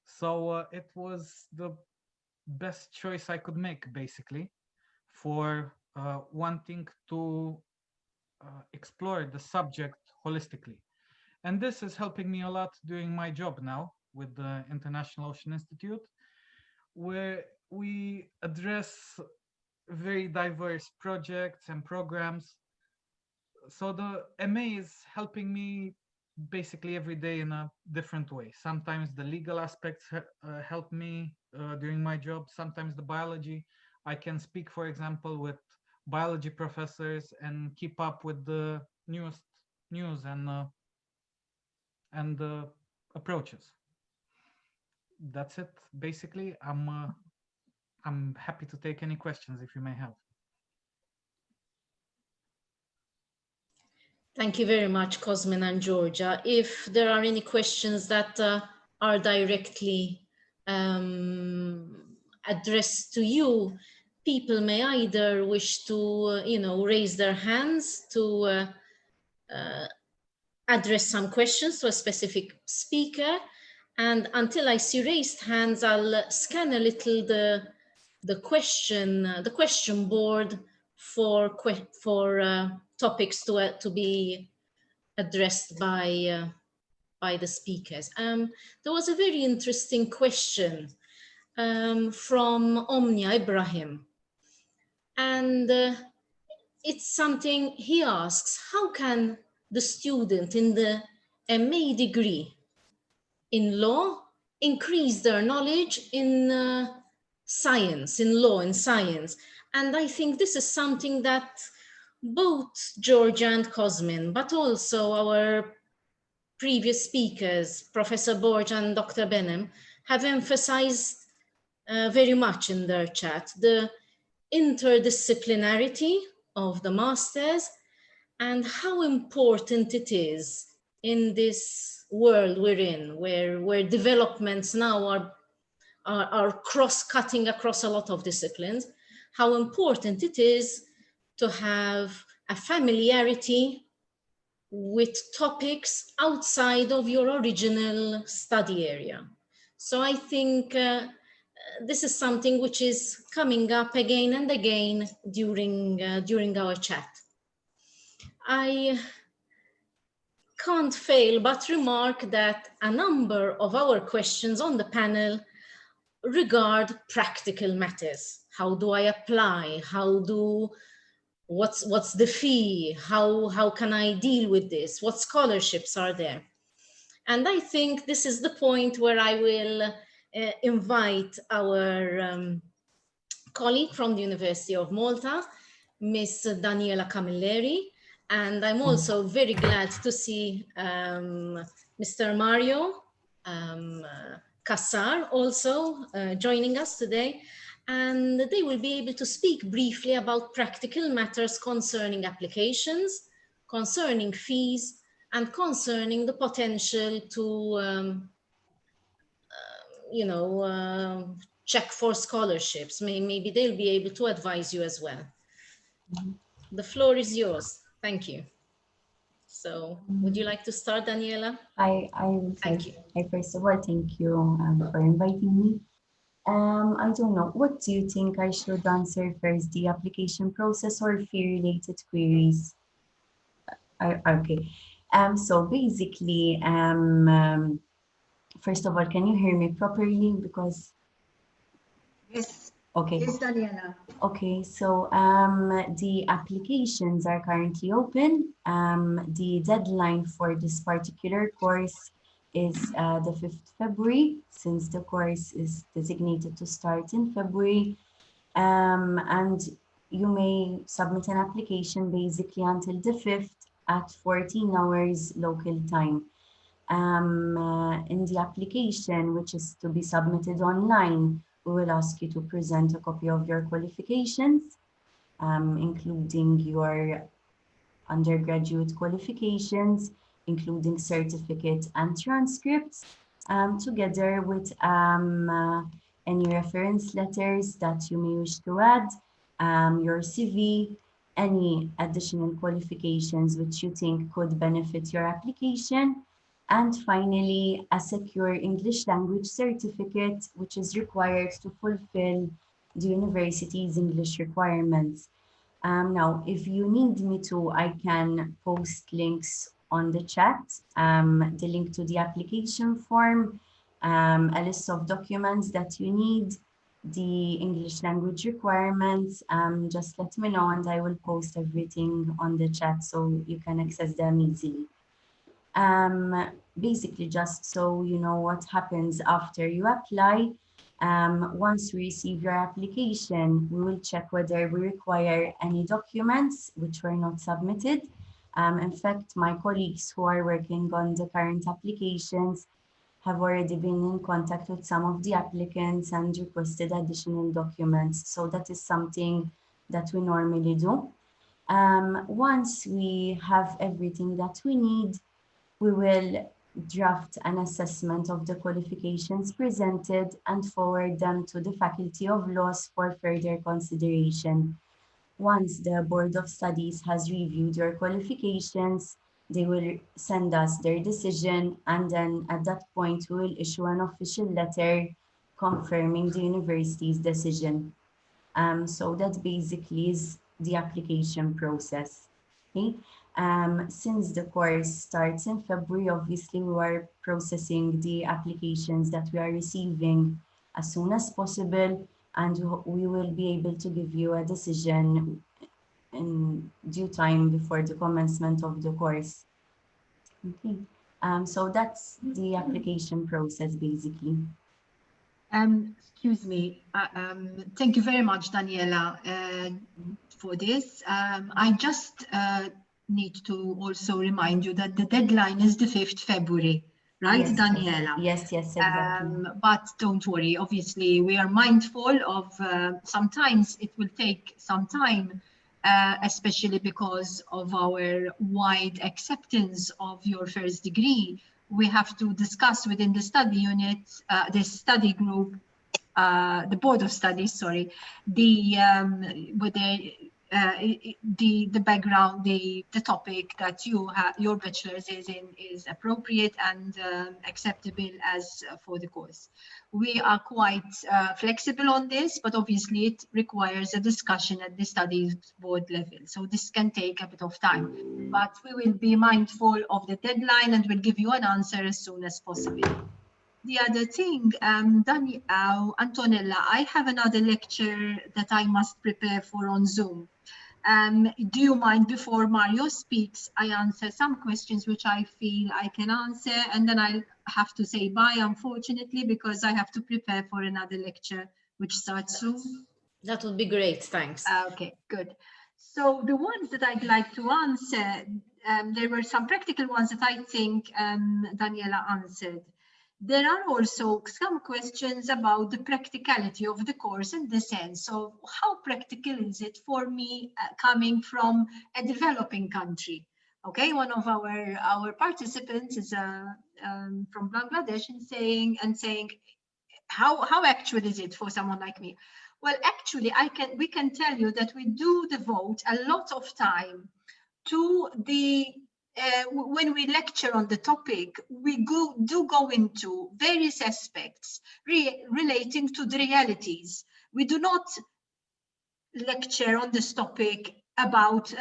Speaker 3: So it was the best choice I could make, basically, for wanting to explore the subject holistically. And this is helping me a lot during my job now with the International Ocean Institute, where we address very diverse projects and programs. So the MA is helping me basically every day in a different way. Sometimes the legal aspects help me during my job. Sometimes the biology. I can speak, for example, with biology professors and keep up with the newest news and approaches. That's it. Basically, I'm happy to take any questions if you may have.
Speaker 1: Thank you very much, Cosmin and Georgia. If there are any questions that are directly addressed to you, people may either wish to, raise their hands to address some questions to a specific speaker. And until I see raised hands, I'll scan a little the question board for topics to be addressed by by the speakers. There was a very interesting question from Omnia Ibrahim. And it's something he asks, how can the student in the MA degree in law increase their knowledge in science, in law and science? And I think this is something that both Georgia and Cosmin, but also our previous speakers, Professor Borg and Dr. Benem, have emphasized very much in their chat, the interdisciplinarity of the masters and how important it is in this world we're in, where developments now are cross-cutting across a lot of disciplines, how important it is to have a familiarity with topics outside of your original study area. So I think this is something which is coming up again and again during our chat. I can't fail but remark that a number of our questions on the panel regard practical matters. How do I apply? What's the fee? How can I deal with this? What scholarships are there? And I think this is the point where I will invite our colleague from the University of Malta, Miss Daniela Camilleri. And I'm also very glad to see Mr. Mario Kassar also joining us today. And they will be able to speak briefly about practical matters concerning applications, concerning fees, and concerning the potential to, check for scholarships. Maybe they'll be able to advise you as well. The floor is yours. Thank you. So would you like to start, Daniela?
Speaker 6: I would
Speaker 1: Thank you.
Speaker 6: First of all, thank you for inviting me. I don't know, what do you think I should answer first, the application process or fee-related queries? Okay. So basically, first of all, can you hear me properly? Because
Speaker 2: Yes.
Speaker 6: okay.
Speaker 2: Yes, Daniela.
Speaker 6: Okay, so the applications are currently open. The deadline for this particular course is the 5th February, since the course is designated to start in February. And you may submit an application basically until the 5th at 14 hours local time. In the application, which is to be submitted online, we will ask you to present a copy of your qualifications, including your undergraduate qualifications, including certificate and transcripts, together with any reference letters that you may wish to add, your CV, any additional qualifications which you think could benefit your application, and finally, a secure English language certificate, which is required to fulfill the university's English requirements. Now, if you need me to, I can post links on the chat, the link to the application form, a list of documents that you need, the English language requirements. Just let me know and I will post everything on the chat so you can access them easily. Basically, just so you know what happens after you apply, once we receive your application, we will check whether we require any documents which were not submitted. In fact, my colleagues who are working on the current applications have already been in contact with some of the applicants and requested additional documents. So that is something that we normally do. Once we have everything that we need, we will draft an assessment of the qualifications presented and forward them to the Faculty of Laws for further consideration. Once the Board of Studies has reviewed your qualifications, they will send us their decision, and then at that point we will issue an official letter confirming the university's decision. So that basically is the application process. Okay. Since the course starts in February, obviously we are processing the applications that we are receiving as soon as possible, and we will be able to give you a decision in due time before the commencement of the course. Okay, so that's the application process basically.
Speaker 2: Excuse me. Thank you very much, Daniela, for this. I just need to also remind you that the deadline is the 5th February, right,
Speaker 6: Yes,
Speaker 2: Daniela?
Speaker 6: yes, exactly.
Speaker 2: But don't worry, obviously, we are mindful of sometimes it will take some time, especially because of our wide acceptance of your first degree. We have to discuss within the study unit, the study group, the board of studies, sorry, the background, the topic that your bachelor's is in is appropriate and acceptable as for the course. We are quite flexible on this, but obviously it requires a discussion at the studies board level. So this can take a bit of time, but we will be mindful of the deadline and we'll give you an answer as soon as possible. The other thing, Antonella, I have another lecture that I must prepare for on Zoom. Do you mind, before Mario speaks, I answer some questions which I feel I can answer, and then I'll have to say bye, unfortunately, because I have to prepare for another lecture which starts soon.
Speaker 1: That would be great, thanks.
Speaker 2: Okay, good. So the ones that I'd like to answer, there were some practical ones that I think Daniela answered. There are also some questions about the practicality of the course in the sense of how practical is it for me coming from a developing country. Okay, one of our participants is from Bangladesh and saying how actual is it for someone like me? Well, actually, we can tell you that we do devote a lot of time to the when we lecture on the topic, we do go into various aspects relating to the realities. We do not lecture on this topic about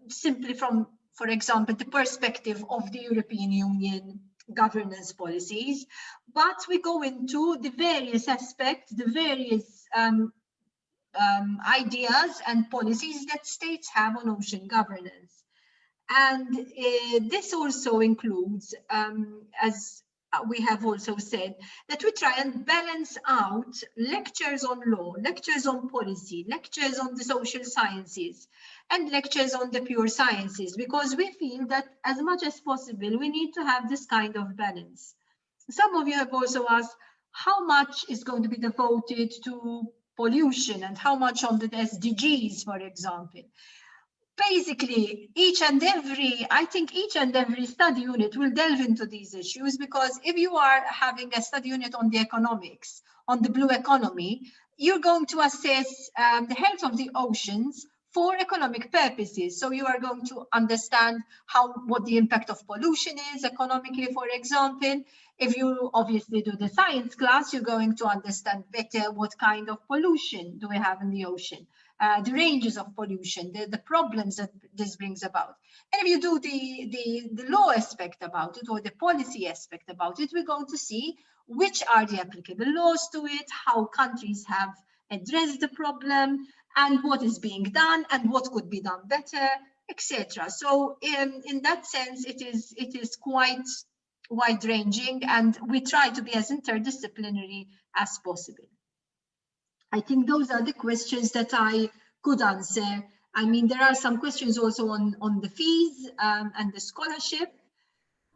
Speaker 2: simply from, for example, the perspective of the European Union governance policies, but we go into the various aspects, the various ideas and policies that states have on ocean governance. And this also includes, as we have also said, that we try and balance out lectures on law, lectures on policy, lectures on the social sciences, and lectures on the pure sciences, because we feel that as much as possible, we need to have this kind of balance. Some of you have also asked how much is going to be devoted to pollution and how much on the SDGs, for example. Basically, I think each and every study unit will delve into these issues, because if you are having a study unit on the economics, on the blue economy, you're going to assess the health of the oceans for economic purposes. So you are going to understand what the impact of pollution is economically, for example. If you obviously do the science class, you're going to understand better what kind of pollution do we have in the ocean. The ranges of pollution, the problems that this brings about. And if you do the law aspect about it or the policy aspect about it, we're going to see which are the applicable laws to it, how countries have addressed the problem, and what is being done and what could be done better, etc. So in that sense, it is quite wide-ranging, and we try to be as interdisciplinary as possible. I think those are the questions that I could answer. I mean, there are some questions also on the fees and the scholarship.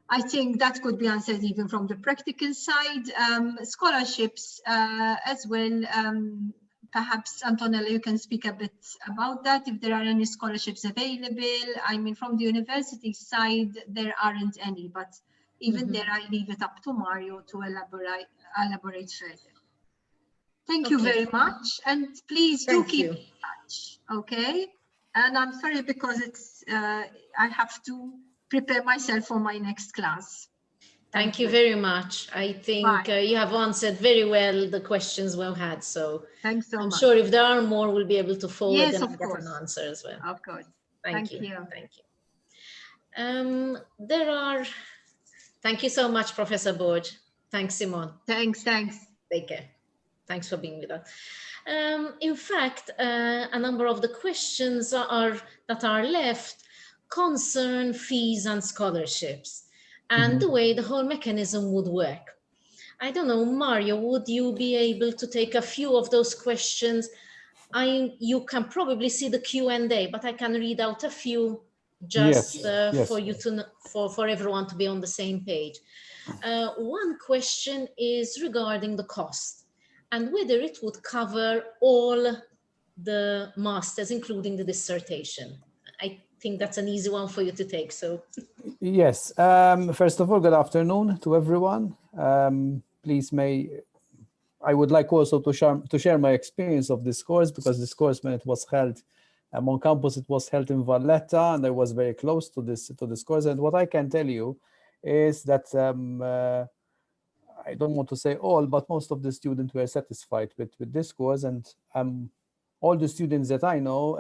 Speaker 2: I think that could be answered even from the practical side. Scholarships as well. Perhaps, Antonella, you can speak a bit about that, if there are any scholarships available. I mean, from the university side, there aren't any, but even there, I leave it up to Mario to elaborate further. Thank you very much, and please do keep in touch, okay? And I'm sorry because it's I have to prepare myself for my next class.
Speaker 1: Thank you very much. I think you have answered very well the questions we've had. So
Speaker 2: thanks so much.
Speaker 1: I'm sure if there are more, we'll be able to forward them and get
Speaker 2: course.
Speaker 1: an answer as well.
Speaker 2: Of course.
Speaker 1: Thank you.
Speaker 2: You.
Speaker 1: Thank you. Thank you so much, Professor Borge. Thanks, Simone.
Speaker 2: Thanks.
Speaker 1: Take care. Thanks for being with us. In fact, a number of the questions that are left concern fees and scholarships and the way the whole mechanism would work. I don't know, Mario, would you be able to take a few of those questions? You can probably see the Q&A, but I can read out a few just for you to for everyone to be on the same page. One question is regarding the cost and whether it would cover all the masters, including the dissertation. I think that's an easy one for you to take. So
Speaker 7: yes, first of all, good afternoon to everyone. Please I would like also to share my experience of this course, because this course, when it was held on campus, it was held in Valletta, and I was very close to this course. And what I can tell you is that I don't want to say all, but most of the students were satisfied with this course, and all the students that I know,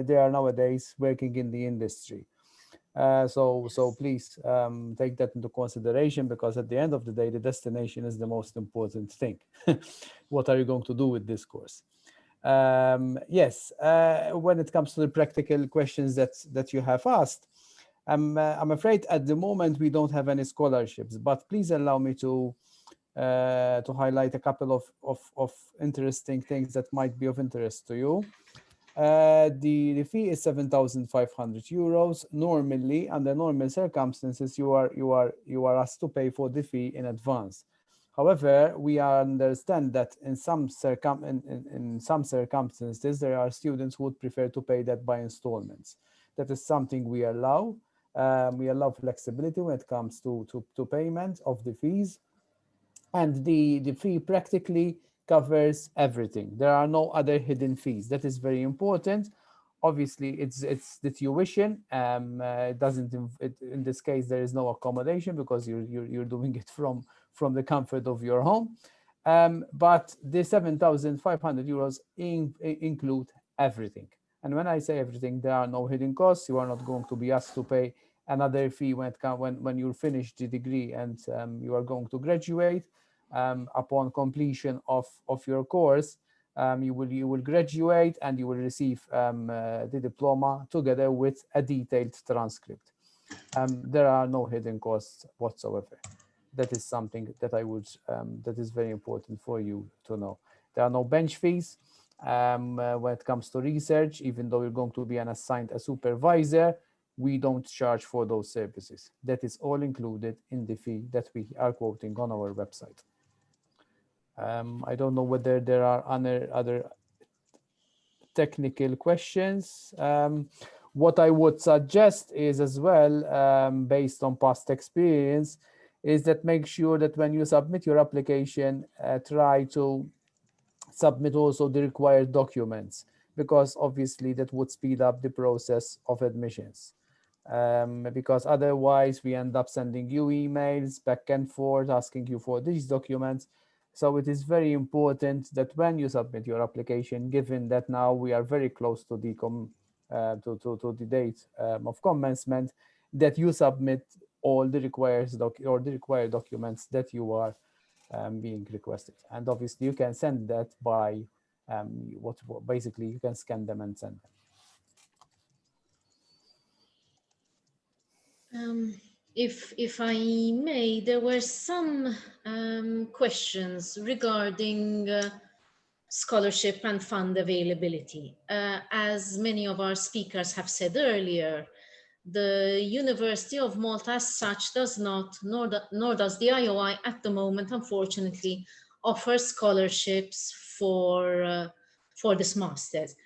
Speaker 7: they are nowadays working in the industry. So please take that into consideration, because at the end of the day, the destination is the most important thing. What are you going to do with this course? Yes, when it comes to the practical questions that you have asked, I'm afraid at the moment we don't have any scholarships, but please allow me to highlight a couple of interesting things that might be of interest to you. The fee is 7,500 euros. Normally, under normal circumstances, you are asked to pay for the fee in advance. However, we understand that in some circumstances, there are students who would prefer to pay that by installments. That is something we allow. We allow flexibility when it comes to payment of the fees. And the fee practically covers everything. There are no other hidden fees. That is very important. Obviously, it's the tuition. It doesn't. In this case, there is no accommodation, because you're doing it from the comfort of your home. But the 7,500 euros include everything. And when I say everything, there are no hidden costs. You are not going to be asked to pay another fee when you finish the degree and you are going to graduate. Upon completion of your course, you will graduate and you will receive the diploma together with a detailed transcript. There are no hidden costs whatsoever. That is something that that is very important for you to know. There are no bench fees when it comes to research. Even though you're going to be assigned a supervisor, we don't charge for those services. That is all included in the fee that we are quoting on our website. I don't know whether there are other technical questions. What I would suggest is as well, based on past experience, is that make sure that when you submit your application, try to submit also the required documents, because obviously that would speed up the process of admissions. Because otherwise we end up sending you emails back and forth asking you for these documents. So it is very important that when you submit your application, given that now we are very close to the date of commencement, that you submit all the required documents that you are being requested. And obviously you can send that by basically you can scan them and send them.
Speaker 1: If I may, there were some questions regarding scholarship and fund availability. As many of our speakers have said earlier, the University of Malta as such does not, nor does the IOI at the moment, unfortunately, offer scholarships for this master's.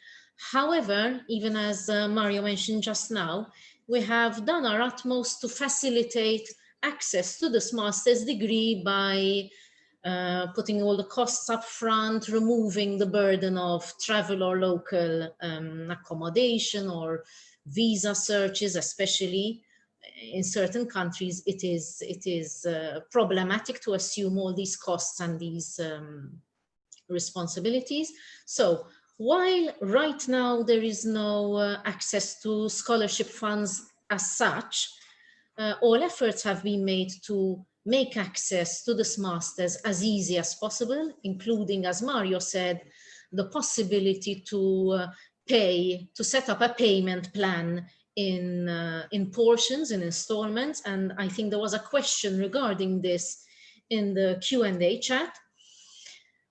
Speaker 1: However, even as Mario mentioned just now, we have done our utmost to facilitate access to this master's degree by putting all the costs up front, removing the burden of travel or local accommodation or visa searches, especially in certain countries. It is problematic to assume all these costs and these responsibilities. So while right now there is no access to scholarship funds as such, all efforts have been made to make access to this master's as easy as possible, including, as Mario said, the possibility to set up a payment plan in portions, in installments. And I think there was a question regarding this in the Q&A chat.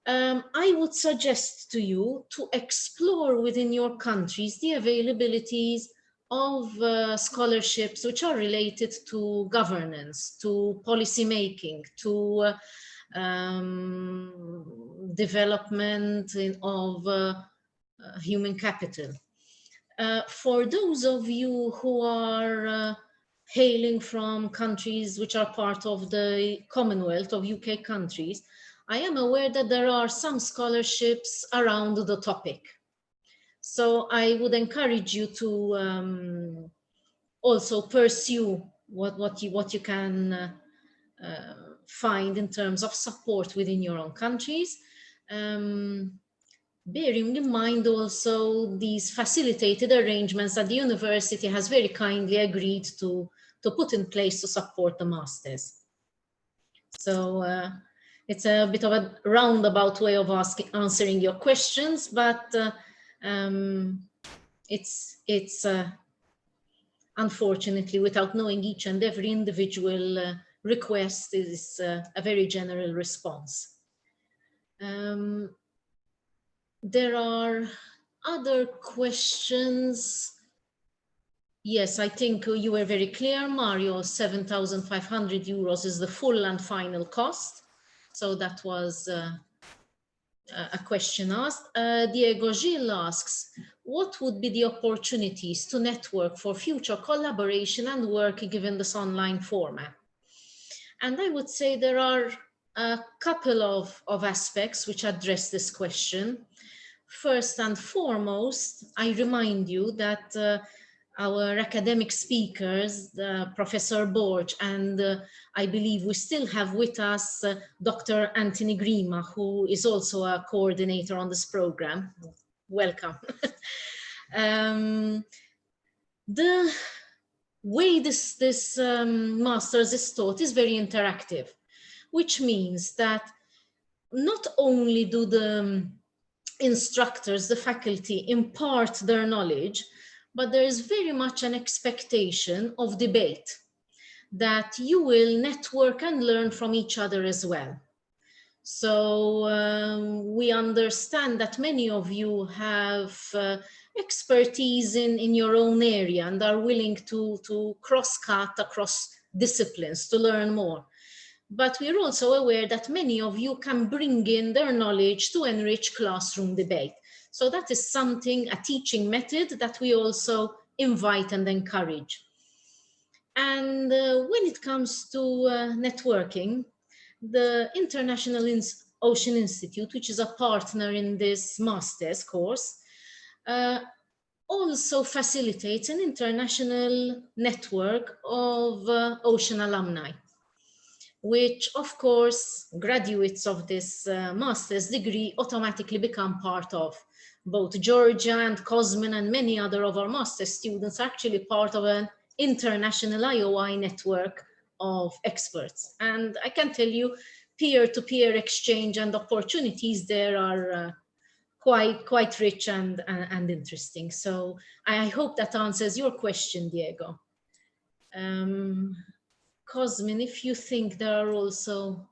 Speaker 1: I would suggest to you to explore within your countries the availabilities of scholarships which are related to governance, to policy making, to development of human capital. For those of you who are hailing from countries which are part of the Commonwealth of UK countries, I am aware that there are some scholarships around the topic. So I would encourage you to also pursue what you can find in terms of support within your own countries. Bearing in mind also these facilitated arrangements that the university has very kindly agreed to put in place to support the masters. So it's a bit of a roundabout way of answering your questions, but it's unfortunately, without knowing each and every individual request, is a very general response. There are other questions. Yes, I think you were very clear, Mario. 7,500 euros is the full and final cost. So that was a question asked. Diego Gil asks, what would be the opportunities to network for future collaboration and work given this online format? And I would say there are a couple of aspects which address this question. First and foremost, I remind you that our academic speakers, Professor Borch, and I believe we still have with us Dr. Anthony Grima, who is also a coordinator on this program. Welcome. The way this master's is taught is very interactive, which means that not only do the instructors, the faculty, impart their knowledge, but there is very much an expectation of debate, that you will network and learn from each other as well. So we understand that many of you have expertise in your own area and are willing to cross-cut across disciplines to learn more. But we're also aware that many of you can bring in their knowledge to enrich classroom debate. So that is something, a teaching method that we also invite and encourage. And when it comes to networking, the International Ocean Institute, which is a partner in this master's course, also facilitates an international network of ocean alumni, which of course graduates of this master's degree automatically become part of. Both Georgia and Cosmin and many other of our master's students are actually part of an international IOI network of experts. And I can tell you, peer-to-peer exchange and opportunities there are quite rich and interesting. So I hope that answers your question, Diego. Cosmin, if you think there are also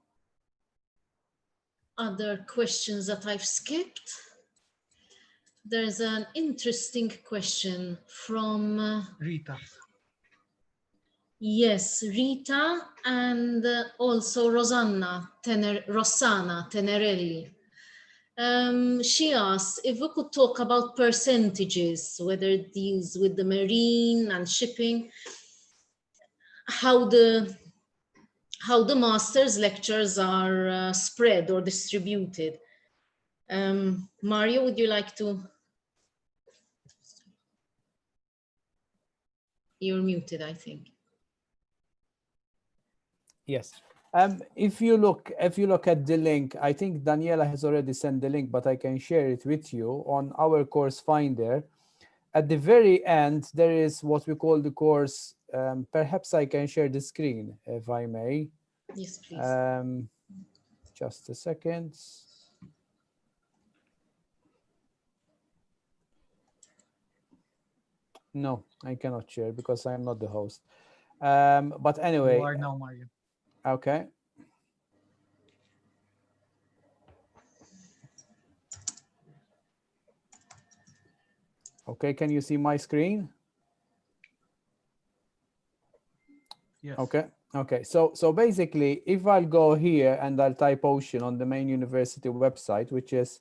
Speaker 1: other questions that I've skipped. There's an interesting question from
Speaker 3: Rita.
Speaker 1: Yes, Rita, and also Rosanna Tenerelli. She asked if we could talk about percentages, whether it deals with the marine and shipping, how the master's lectures are spread or distributed. Mario, would you like to? You're muted, I think.
Speaker 7: Yes. If you look at the link, I think Daniela has already sent the link, but I can share it with you on our course finder. at the very end, there is what we call the course. Perhaps I can share the screen, if I may.
Speaker 1: Yes, please.
Speaker 7: Just a second. No, I cannot share because I am not the host. But anyway.
Speaker 3: You are now, Mario.
Speaker 7: Okay. Okay, can you see my screen?
Speaker 3: Yes.
Speaker 7: Okay. So basically, if I'll go here and I'll type Ocean on the main university website, which is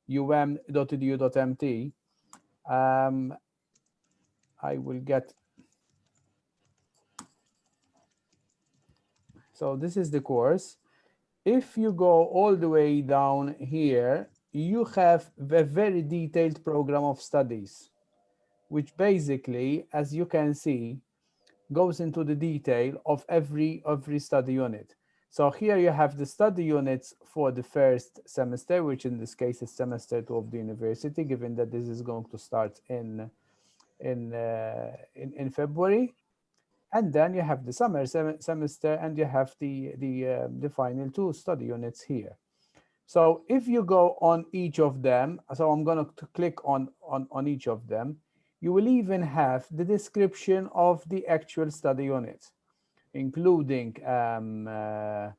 Speaker 7: um.edu.mt, I will get. So this is the course. If you go all the way down here, you have a very detailed program of studies, which basically, as you can see, goes into the detail of every study unit. So here you have the study units for the first semester, which in this case is semester 2 of the university, given that this is going to start in February. And then you have the summer semester, and you have the final 2 study units here. So if you go on each of them, so I'm going to click on each of them, you will even have the description of the actual study unit, including the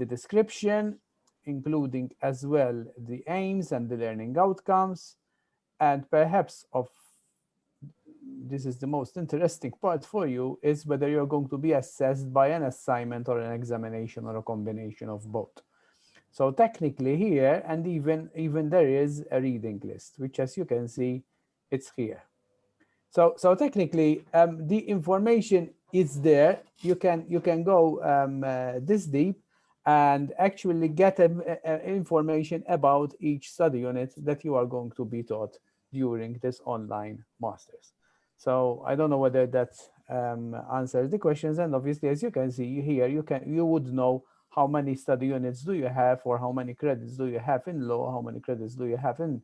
Speaker 7: description, including as well the aims and the learning outcomes, and perhaps this is the most interesting part for you, is whether you're going to be assessed by an assignment or an examination or a combination of both. So technically here, and even there is a reading list, which as you can see, it's here. So technically, the information is there. You can go this deep and actually get information about each study unit that you are going to be taught during this online masters. So I don't know whether that answers the questions. And obviously, as you can see here, you would know how many study units do you have, or how many credits do you have in law, how many credits do you have in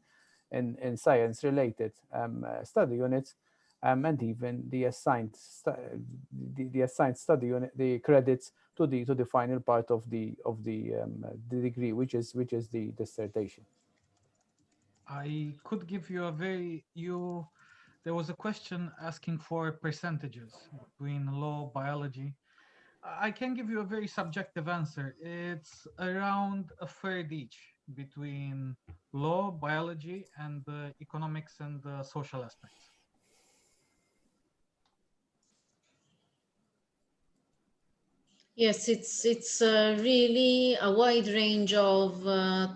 Speaker 7: science related study units. And even the assigned study unit, the credits to the final part of the degree, which is the dissertation.
Speaker 3: I could give you there was a question asking for percentages between law, biology. I can give you a very subjective answer. It's around a third each between law, biology, and the economics and the social aspects.
Speaker 1: Yes, it's really a wide range of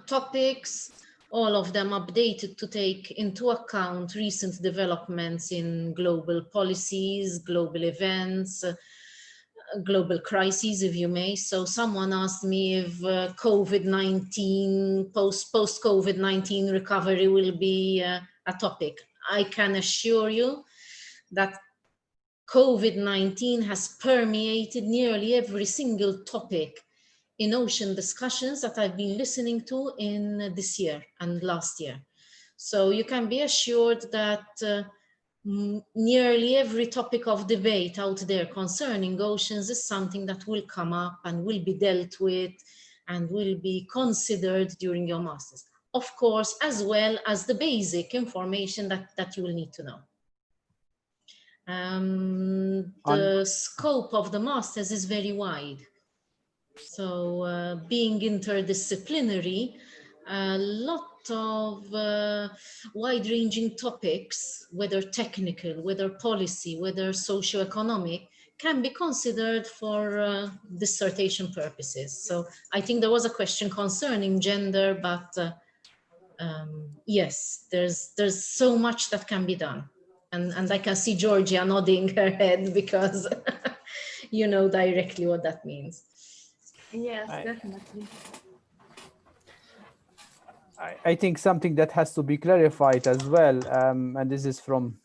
Speaker 1: topics, all of them updated to take into account recent developments in global policies, global events, global crises, if you may. So someone asked me if COVID-19, post-COVID-19 recovery will be a topic. I can assure you that COVID-19 has permeated nearly every single topic in ocean discussions that I've been listening to in this year and last year. So you can be assured that nearly every topic of debate out there concerning oceans is something that will come up and will be dealt with and will be considered during your masters. Of course, as well as the basic information that you will need to know. The scope of the masters is very wide. So being interdisciplinary, a lot of wide-ranging topics, whether technical, whether policy, whether socio-economic, can be considered for dissertation purposes. So I think there was a question concerning gender, but yes, there's so much that can be done. And I can see Georgia nodding her head because you know directly what that means.
Speaker 5: Yes, definitely.
Speaker 7: I think something that has to be clarified as well, and this is from,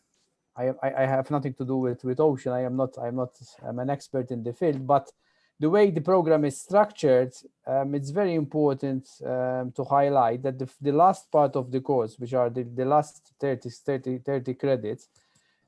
Speaker 7: I have nothing to do with ocean. I'm an expert in the field, but the way the program is structured, it's very important to highlight that the last part of the course, which are the last 30 credits,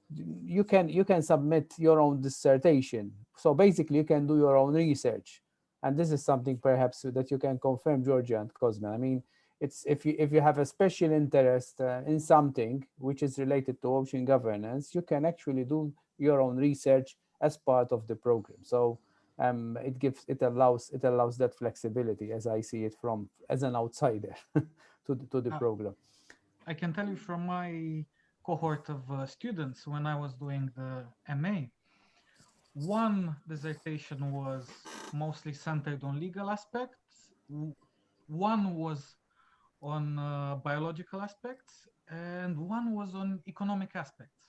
Speaker 7: you can submit your own dissertation. So basically, you can do your own research, and this is something perhaps that you can confirm, Georgia and Cosmin. I mean, it's if you have a special interest in something which is related to ocean governance, you can actually do your own research as part of the program. So it allows that flexibility, as I see it from as an outsider to the program.
Speaker 3: I can tell you from my cohort of students when I was doing the MA, one dissertation was mostly centered on legal aspects, one was on biological aspects, and one was on economic aspects,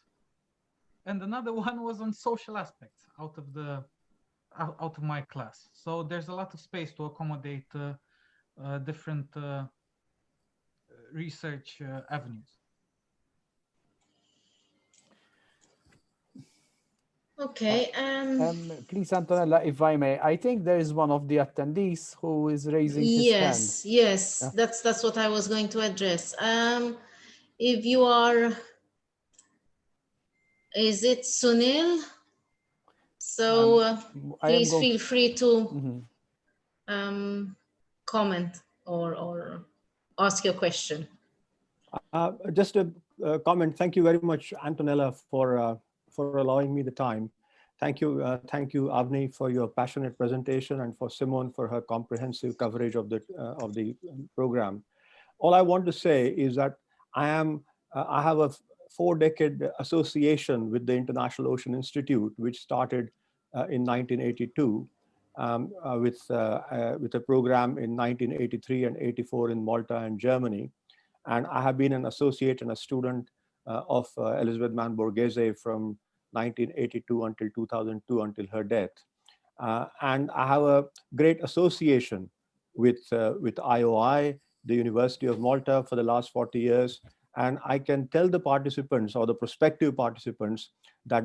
Speaker 3: and another one was on social aspects out of my class. So there's a lot of space to accommodate different research avenues.
Speaker 1: Okay.
Speaker 7: Please, Antonella, if I may, I think there is one of the attendees who is raising his hand.
Speaker 1: Yes, that's what I was going to address. If you are, is it Sunil? So please feel free to comment or ask your question.
Speaker 8: Just a comment. Thank you very much, Antonella, for allowing me the time. Thank you, Avni, for your passionate presentation, and for Simone for her comprehensive coverage of the program. All I want to say is that I have a 4-decade association with the International Ocean Institute, which started in 1982 with a program in 1983 and 84 in Malta and Germany. And I have been an associate and a student of Elizabeth Mann Borghese from 1982 until 2002, until her death. And I have a great association with IOI, the University of Malta, for the last 40 years. And I can tell the participants, or the prospective participants, that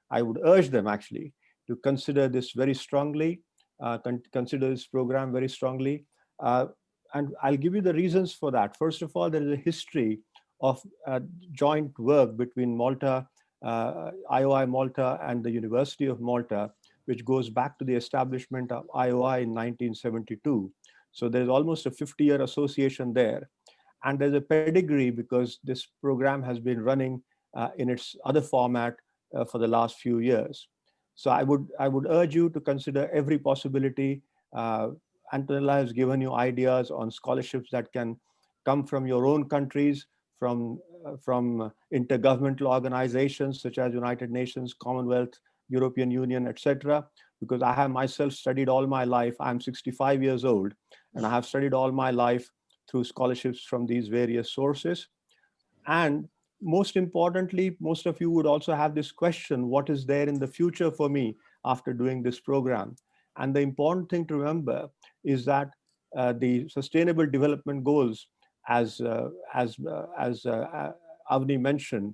Speaker 8: I would urge them actually to consider this very strongly, consider this program very strongly. And I'll give you the reasons for that. First of all, there is a history of joint work between Malta, IOI Malta, and the University of Malta, which goes back to the establishment of IOI in 1972. So there's almost a 50-year association there. And there's a pedigree because this program has been running in its other format for the last few years. So I would urge you to consider every possibility. Antonella has given you ideas on scholarships that can come from your own countries, from intergovernmental organizations such as United Nations, Commonwealth, European Union, etc. Because I have myself studied all my life. I'm 65 years old, and I have studied all my life through scholarships from these various sources. And most importantly, most of you would also have this question: what is there in the future for me after doing this program? And the important thing to remember is that the Sustainable Development Goals, as Avni mentioned,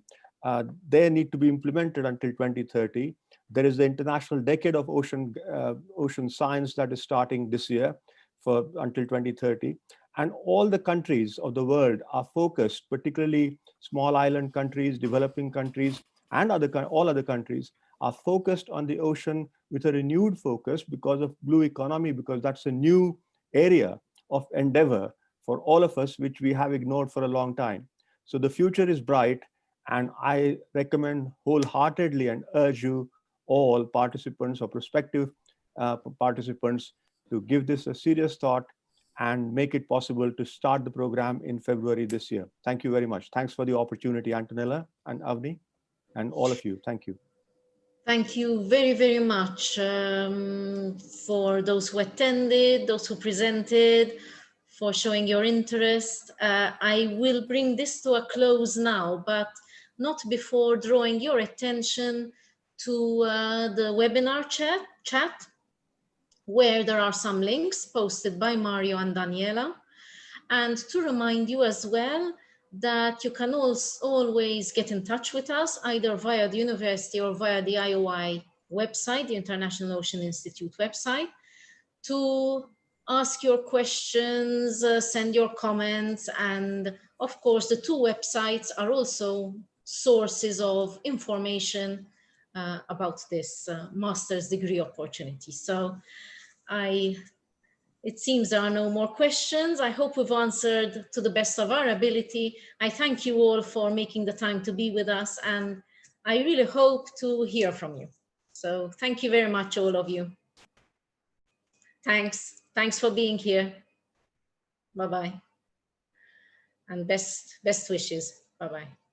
Speaker 8: they need to be implemented until 2030. There is the International Decade of Ocean Science that is starting this year until 2030. And all the countries of the world are focused, particularly small island countries, developing countries, and all other countries are focused on the ocean with a renewed focus because of blue economy, because that's a new area of endeavor for all of us, which we have ignored for a long time. So the future is bright, and I recommend wholeheartedly and urge you all participants or prospective participants to give this a serious thought and make it possible to start the program in February this year. Thank you very much. Thanks for the opportunity, Antonella and Avni, and all of you. Thank you.
Speaker 1: Thank you very, very much for those who attended, those who presented, for showing your interest. I will bring this to a close now, but not before drawing your attention to the webinar chat, where there are some links posted by Mario and Daniela. And to remind you as well that you can always get in touch with us either via the university or via the IOI website, the International Ocean Institute website, to ask your questions, send your comments. And of course, the two websites are also sources of information about this master's degree opportunity. So it seems there are no more questions. I hope we've answered to the best of our ability. I thank you all for making the time to be with us, and I really hope to hear from you. So thank you very much, all of you. Thanks for being here. Bye-bye. And best wishes. Bye-bye.